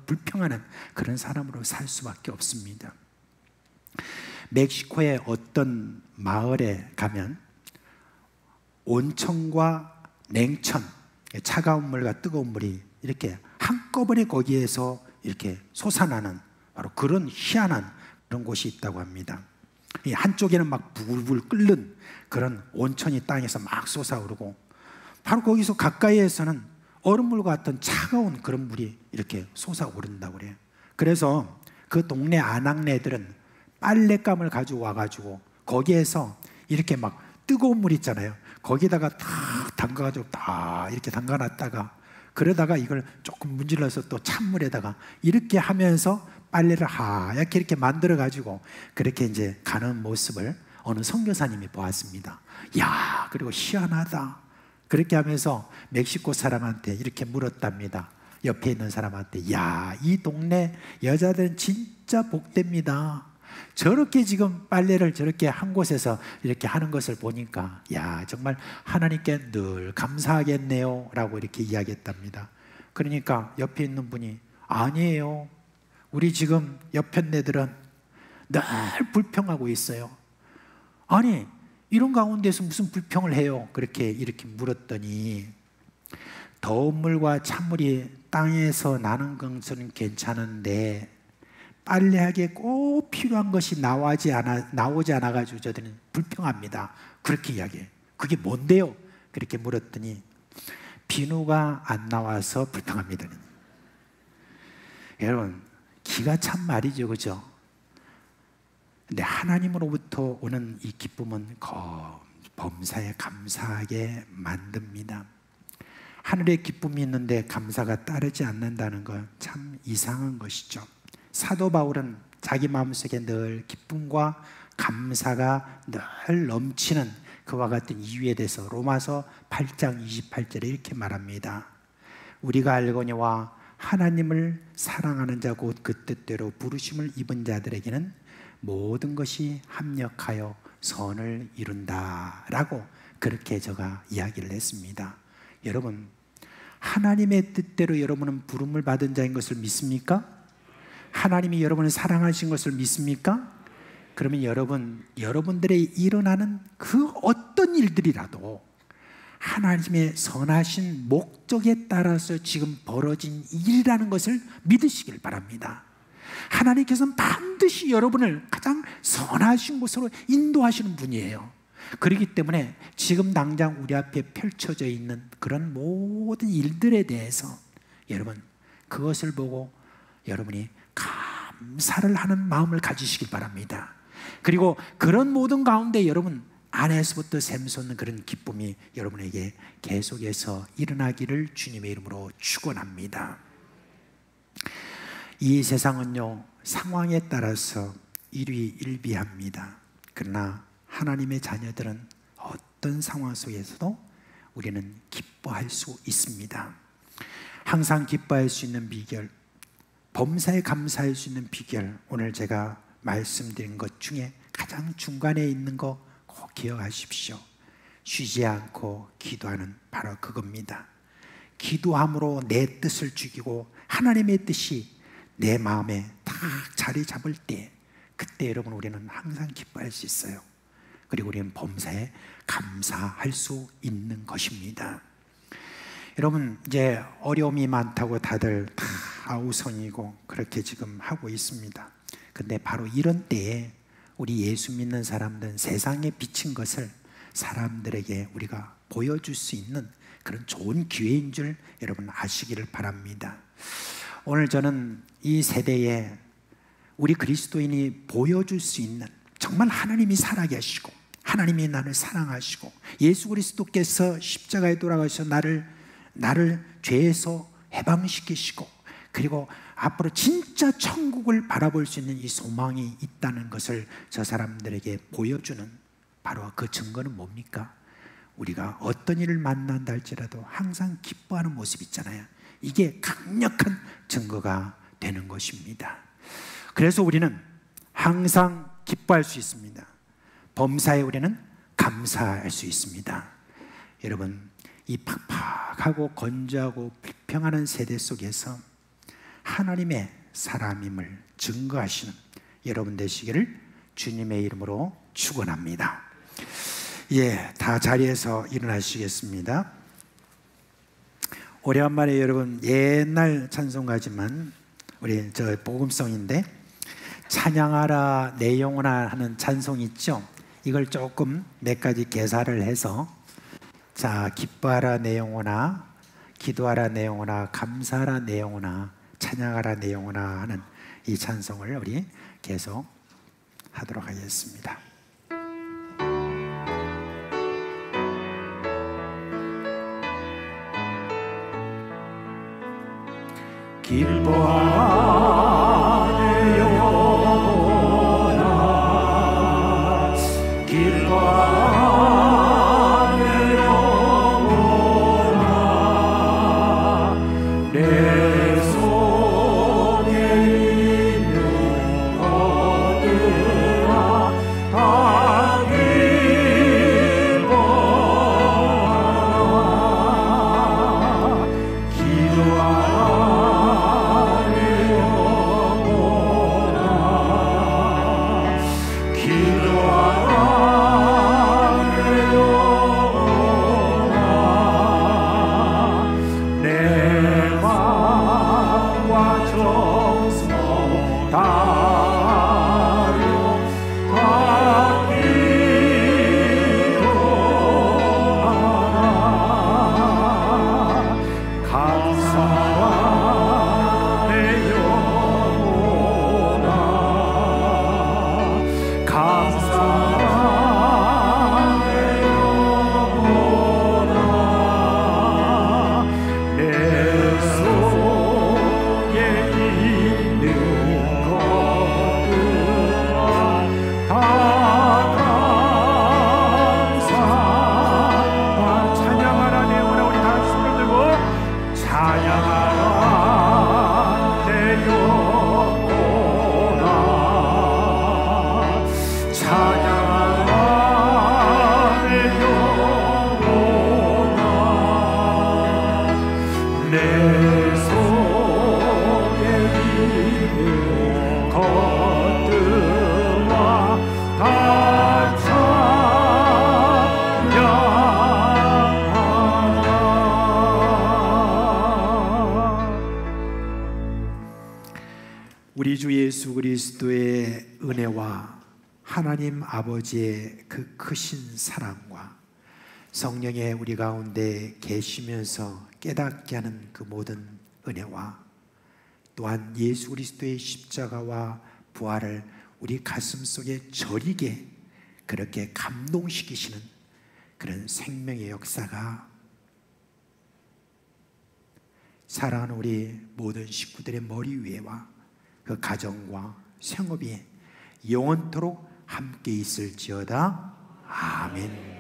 불평하는 그런 사람으로 살 수밖에 없습니다. 멕시코의 어떤 마을에 가면 온천과 냉천, 차가운 물과 뜨거운 물이 이렇게 한꺼번에 거기에서 이렇게 솟아나는 바로 그런 희한한 그런 곳이 있다고 합니다. 이 한쪽에는 막 부글부글 끓는 그런 온천이 땅에서 막 솟아오르고 바로 거기서 가까이에서는 얼음물 같은 차가운 그런 물이 이렇게 솟아오른다고 그래요. 그래서 그 동네 아낙네들은 빨랫감을 가지고 와가지고 거기에서 이렇게 막 뜨거운 물 있잖아요. 거기다가 다 담가가지고 다 이렇게 담가놨다가 그러다가 이걸 조금 문질러서 또 찬물에다가 이렇게 하면서 빨래를 하얗게 이렇게 만들어가지고 그렇게 이제 가는 모습을 어느 선교사님이 보았습니다. 야, 그리고 희한하다. 그렇게 하면서 멕시코 사람한테 이렇게 물었답니다. 옆에 있는 사람한테, 야, 이 동네 여자들은 진짜 복됩니다. 저렇게 지금 빨래를 저렇게 한 곳에서 이렇게 하는 것을 보니까 야, 정말 하나님께 늘 감사하겠네요 라고 이렇게 이야기했답니다. 그러니까 옆에 있는 분이 아니에요, 우리 지금 옆편네들은 늘 불평하고 있어요. 아니 이런 가운데서 무슨 불평을 해요? 그렇게 이렇게 물었더니 더운 물과 찬물이 땅에서 나는 것은 괜찮은데 빨래하기에 꼭 필요한 것이 나오지 않아가지고 저들은 불평합니다. 그렇게 이야기해요. 그게 뭔데요? 그렇게 물었더니 비누가 안 나와서 불평합니다. 여러분 기가 찬 말이죠, 그죠? 근데 하나님으로부터 오는 이 기쁨은 범사에 감사하게 만듭니다. 하늘에 기쁨이 있는데 감사가 따르지 않는다는 건 참 이상한 것이죠. 사도 바울은 자기 마음속에 늘 기쁨과 감사가 늘 넘치는 그와 같은 이유에 대해서 로마서 8장 28절에 이렇게 말합니다. 우리가 알거니와 하나님을 사랑하는 자 곧 그 뜻대로 부르심을 입은 자들에게는 모든 것이 합력하여 선을 이룬다 라고 그렇게 제가 이야기를 했습니다. 여러분 하나님의 뜻대로 여러분은 부름을 받은 자인 것을 믿습니까? 하나님이 여러분을 사랑하신 것을 믿습니까? 그러면 여러분들의 일어나는 그 어떤 일들이라도 하나님의 선하신 목적에 따라서 지금 벌어진 일이라는 것을 믿으시길 바랍니다. 하나님께서는 반드시 여러분을 가장 선하신 곳으로 인도하시는 분이에요. 그렇기 때문에 지금 당장 우리 앞에 펼쳐져 있는 그런 모든 일들에 대해서 여러분 그것을 보고 여러분이 감사를 하는 마음을 가지시길 바랍니다. 그리고 그런 모든 가운데 여러분 안에서부터 샘솟는 그런 기쁨이 여러분에게 계속해서 일어나기를 주님의 이름으로 축원합니다. 이 세상은요, 상황에 따라서 일희일비합니다. 그러나 하나님의 자녀들은 어떤 상황 속에서도 우리는 기뻐할 수 있습니다. 항상 기뻐할 수 있는 비결, 범사에 감사할 수 있는 비결, 오늘 제가 말씀드린 것 중에 가장 중간에 있는 거 꼭 기억하십시오. 쉬지 않고 기도하는 바로 그겁니다. 기도함으로 내 뜻을 죽이고 하나님의 뜻이 내 마음에 딱 자리 잡을 때, 그때 여러분 우리는 항상 기뻐할 수 있어요. 그리고 우리는 범사에 감사할 수 있는 것입니다. 여러분 이제 어려움이 많다고 다들 다 아우성이고 그렇게 지금 하고 있습니다. 근데 바로 이런 때에 우리 예수 믿는 사람들은 세상에 비친 것을 사람들에게 우리가 보여줄 수 있는 그런 좋은 기회인 줄 여러분 아시기를 바랍니다. 오늘 저는 이 세대에 우리 그리스도인이 보여줄 수 있는, 정말 하나님이 살아계시고 하나님이 나를 사랑하시고 예수 그리스도께서 십자가에 돌아가셔서 나를 죄에서 해방시키시고 그리고 앞으로 진짜 천국을 바라볼 수 있는 이 소망이 있다는 것을 저 사람들에게 보여주는 바로 그 증거는 뭡니까? 우리가 어떤 일을 만난다 할지라도 항상 기뻐하는 모습 있잖아요. 이게 강력한 증거가 되는 것입니다. 그래서 우리는 항상 기뻐할 수 있습니다. 범사에 우리는 감사할 수 있습니다. 여러분, 이 팍팍하고 건조하고 불평하는 세대 속에서 하나님의 사람임을 증거하시는 여러분 되시기를 주님의 이름으로 축원합니다. 예, 다 자리에서 일어나시겠습니다. 오래간만에 여러분 옛날 찬송가지만 우리 저 복음성인데 찬양하라 내 영혼아 하는 찬송 있죠? 이걸 조금 몇 가지 개사를 해서 자, 기뻐하라 내 영혼아, 기도하라 내 영혼아, 감사하라 내 영혼아, 찬양하라 내 영혼아 하는 이 찬송을 우리 계속 하도록 하겠습니다. 기뻐하라 내 영혼아, 기뻐하라 내 영혼아, 내 속에 있는 것들아 다 기뻐하라. 기도하라 우리 주 예수 그리스도의 은혜와 하나님 아버지의 그 크신 사랑과 성령의 우리 가운데 계시면서 깨닫게 하는 그 모든 은혜와 또한 예수 그리스도의 십자가와 부활을 우리 가슴 속에 저리게 그렇게 감동시키시는 그런 생명의 역사가 사랑하는 우리 모든 식구들의 머리 위에와 그 가정과 생업이 영원토록 함께 있을지어다. 아멘.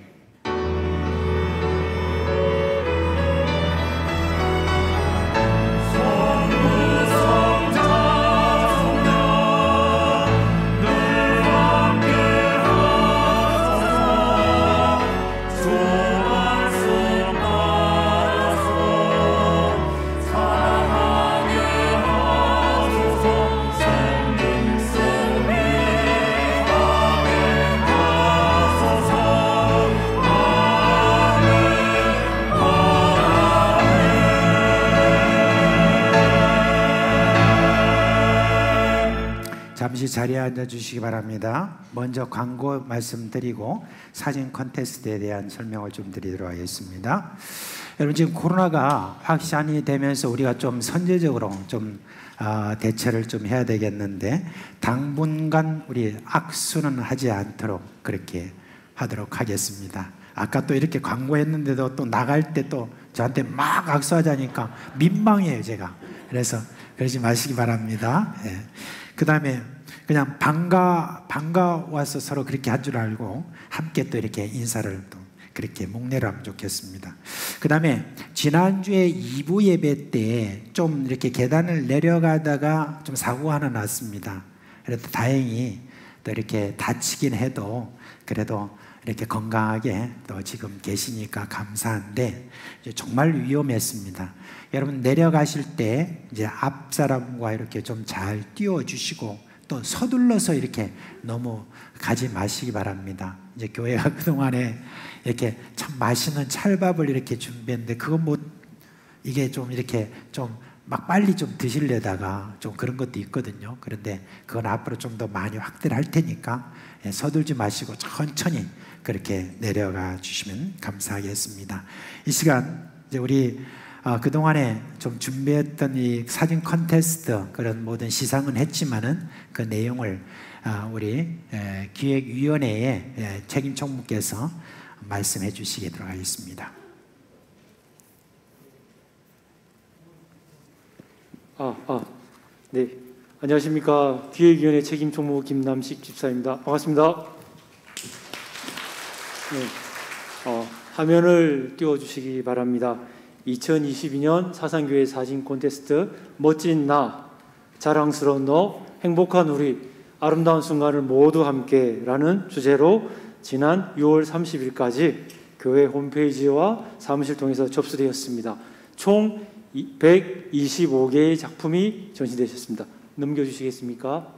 잠시 자리에 앉아주시기 바랍니다. 먼저 광고 말씀드리고 사진 콘테스트에 대한 설명을 좀 드리도록 하겠습니다. 여러분, 지금 코로나가 확산이 되면서 우리가 좀 선제적으로 좀 대처를 좀 해야 되겠는데, 당분간 우리 악수는 하지 않도록 그렇게 하도록 하겠습니다. 아까 또 이렇게 광고했는데도 또 나갈 때 또 저한테 막 악수하자니까 민망해요, 제가. 그래서 그러지 마시기 바랍니다. 예. 그 다음에 그냥 반가워서 서로 그렇게 한 줄 알고 함께 또 이렇게 인사를 또 그렇게 목례를 하면 좋겠습니다. 그 다음에 지난주에 2부 예배 때 좀 이렇게 계단을 내려가다가 좀 사고가 하나 났습니다. 그래도 다행히 또 이렇게 다치긴 해도 그래도 이렇게 건강하게 또 지금 계시니까 감사한데, 정말 위험했습니다. 여러분, 내려가실 때 이제 앞 사람과 이렇게 좀 잘 띄워주시고 또 서둘러서 이렇게 너무 가지 마시기 바랍니다. 이제 교회가 그동안에 이렇게 참 맛있는 찰밥을 이렇게 준비했는데, 그건 뭐 이게 좀 이렇게 좀 막 빨리 좀 드시려다가 좀 그런 것도 있거든요. 그런데 그건 앞으로 좀 더 많이 확대를 할 테니까 서둘지 마시고 천천히 그렇게 내려가 주시면 감사하겠습니다. 이 시간 이제 우리 그동안에 좀 준비했던 이 사진 콘테스트 그런 모든 시상은 했지만은 그 내용을 우리 기획위원회의 책임 총무께서 말씀해 주시도록 하겠습니다. 네. 안녕하십니까. 기획위원회 책임 총무 김남식 집사입니다. 반갑습니다. 네. 화면을 띄워주시기 바랍니다. 2022년 사상교회 사진 콘테스트 멋진 나, 자랑스러운 너, 행복한 우리, 아름다운 순간을 모두 함께라는 주제로 지난 6월 30일까지 교회 홈페이지와 사무실 통해서 접수되었습니다. 총 125개의 작품이 전시되셨습니다. 넘겨주시겠습니까?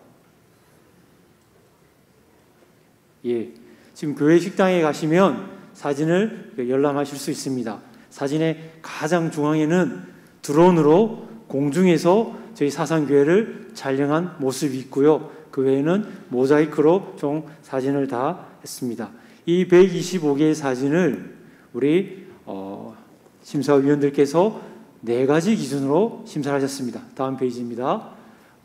예, 지금 교회 식당에 가시면 사진을 열람하실 수 있습니다. 사진의 가장 중앙에는 드론으로 공중에서 저희 사상교회를 촬영한 모습이 있고요. 그 외에는 모자이크로 총 사진을 다 했습니다. 이 125개의 사진을 우리 심사위원들께서 4가지 기준으로 심사를 하셨습니다. 다음 페이지입니다.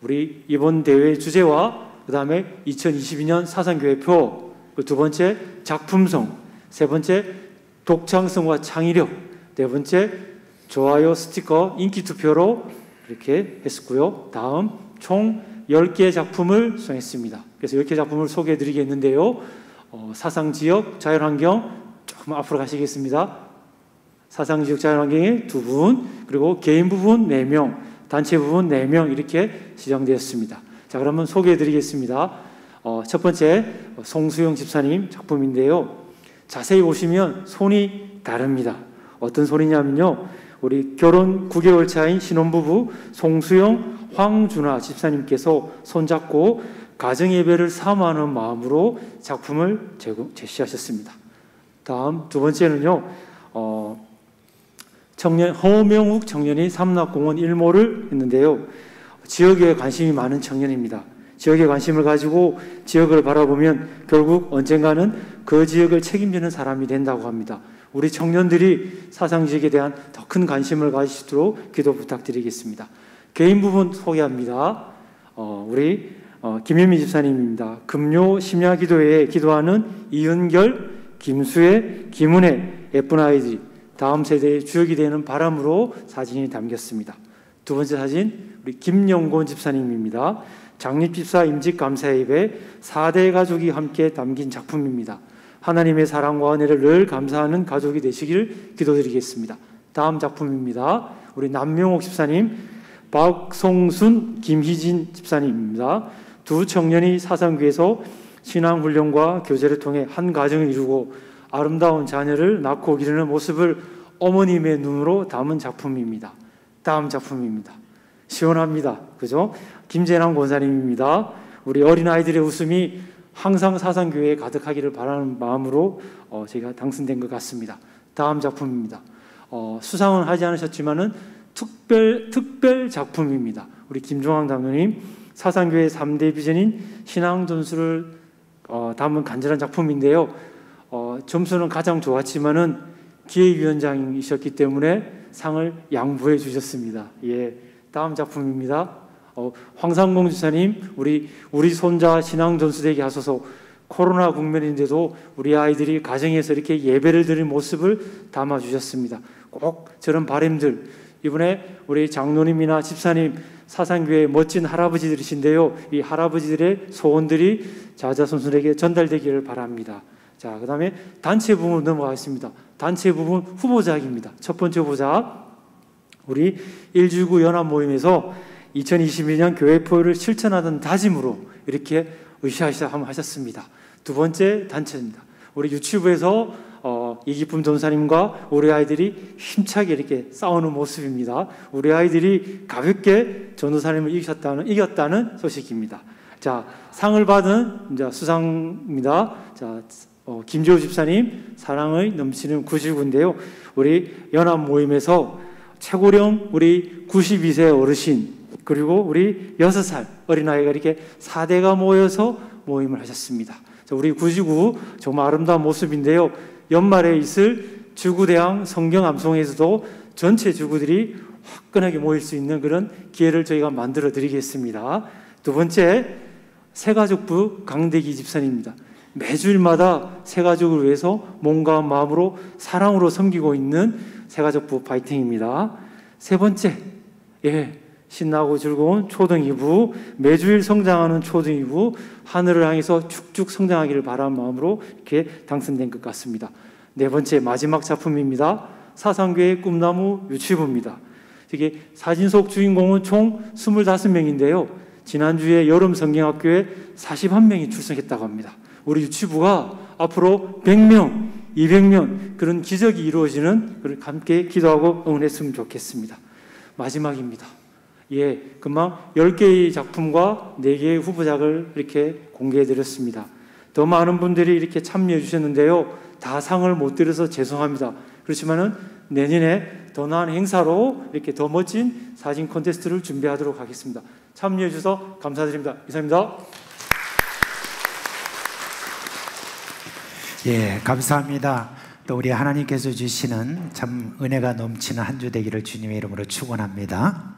우리 이번 대회 주제와 그 다음에 2022년 사상교회표, 그 두 번째 작품성, 세 번째 독창성과 창의력, 네 번째 좋아요 스티커 인기 투표로 이렇게 했었고요. 다음 총 10개의 작품을 수상했습니다. 그래서 10개 작품을 소개해 드리겠는데요. 사상지역 자연환경 조금 앞으로 가시겠습니다. 사상지역 자연환경에 2분, 그리고 개인 부분 4명, 단체 부분 4명 이렇게 지정되었습니다. 자, 그러면 소개해 드리겠습니다. 첫 번째 송수영 집사님 작품인데요. 자세히 보시면 손이 다릅니다. 어떤 손이냐면요, 우리 결혼 9개월 차인 신혼부부 송수영, 황준아 집사님께서 손잡고 가정예배를 사모하는 마음으로 작품을 제시하셨습니다. 다음 두 번째는요, 허명욱 청년이 삼락공원 일모를 했는데요. 지역에 관심이 많은 청년입니다. 지역에 관심을 가지고 지역을 바라보면 결국 언젠가는 그 지역을 책임지는 사람이 된다고 합니다. 우리 청년들이 사상지역에 대한 더 큰 관심을 가지시도록 기도 부탁드리겠습니다. 개인 부분 소개합니다. 우리 김현미 집사님입니다. 금요 심야 기도회에 기도하는 이은결, 김수혜, 김은혜 예쁜 아이들이 다음 세대의 주역이 되는 바람으로 사진이 담겼습니다. 두 번째 사진 우리 김영곤 집사님입니다. 장립집사 임직감사예배 4대 가족이 함께 담긴 작품입니다. 하나님의 사랑과 은혜를 늘 감사하는 가족이 되시길 기도드리겠습니다. 다음 작품입니다. 우리 남명옥 집사님, 박송순, 김희진 집사님입니다. 두 청년이 사상교에서 신앙훈련과 교제를 통해 한 가정을 이루고 아름다운 자녀를 낳고 기르는 모습을 어머님의 눈으로 담은 작품입니다. 다음 작품입니다. 시원합니다. 그죠? 김재남 권사님입니다. 우리 어린아이들의 웃음이 항상 사상교회에 가득하기를 바라는 마음으로 제가 당선된 것 같습니다. 다음 작품입니다. 수상은 하지 않으셨지만은 특별 작품입니다. 우리 김종황 장로님 사상교회 3대 비전인 신앙 전수를 담은 간절한 작품인데요. 점수는 가장 좋았지만은 기획위원장이셨기 때문에 상을 양보해 주셨습니다. 예, 다음 작품입니다. 황상봉 지사님, 우리 손자 신앙 전수되게 하소서. 코로나 국면인데도 우리 아이들이 가정에서 이렇게 예배를 드리는 모습을 담아 주셨습니다. 꼭 저런 바람들 이번에 우리 장로님이나 집사님 사상교회 멋진 할아버지들이신데요. 이 할아버지들의 소원들이 자자손손에게 전달되기를 바랍니다. 자, 그 다음에 단체 부분으로 넘어가겠습니다. 단체 부분 후보작입니다. 첫 번째 후보작, 우리 1주구 연합 모임에서 2022년 교회포를 실천하던 다짐으로 이렇게 으쌰으쌰 하셨습니다. 두 번째 단체입니다. 우리 유치부에서 이기쁨 전사님과 우리 아이들이 힘차게 이렇게 싸우는 모습입니다. 우리 아이들이 가볍게 전도사님을 이겼다는 소식입니다. 자, 상을 받은 이제 수상입니다. 자, 김재호 집사님 사랑의 넘치는 99인데요. 우리 연합 모임에서 최고령 우리 92세 어르신 그리고 우리 6살 어린아이가 이렇게 4대가 모여서 모임을 하셨습니다. 자, 우리 99 정말 아름다운 모습인데요. 연말에 있을 주구대항 성경 암송에서도 전체 주구들이 화끈하게 모일 수 있는 그런 기회를 저희가 만들어 드리겠습니다. 두 번째, 새가족부 강대기 집사님입니다. 매주일마다 새가족을 위해서 몸과 마음으로 사랑으로 섬기고 있는 새가족부 파이팅입니다. 세 번째, 신나고 즐거운 초등이부, 매주일 성장하는 초등이부, 하늘을 향해서 축축 성장하기를 바라는 마음으로 이렇게 당선된 것 같습니다. 네 번째, 마지막 작품입니다. 사상교회 꿈나무 유치부입니다. 이게 사진 속 주인공은 총 25명인데요. 지난주에 여름 성경학교에 41명이 출석했다고 합니다. 우리 유치부가 앞으로 100명, 200명 그런 기적이 이루어지는 걸 함께 기도하고 응원했으면 좋겠습니다. 마지막입니다. 금방 10개의 작품과 4개의 후보작을 이렇게 공개해드렸습니다. 더 많은 분들이 이렇게 참여해 주셨는데요. 다 상을 못 드려서 죄송합니다. 그렇지만은 내년에 더 나은 행사로 이렇게 더 멋진 사진 콘테스트를 준비하도록 하겠습니다. 참여해 주셔서 감사드립니다. 이상입니다. 감사합니다. 또 우리 하나님께서 주시는 참 은혜가 넘치는 한 주 되기를 주님의 이름으로 축원합니다.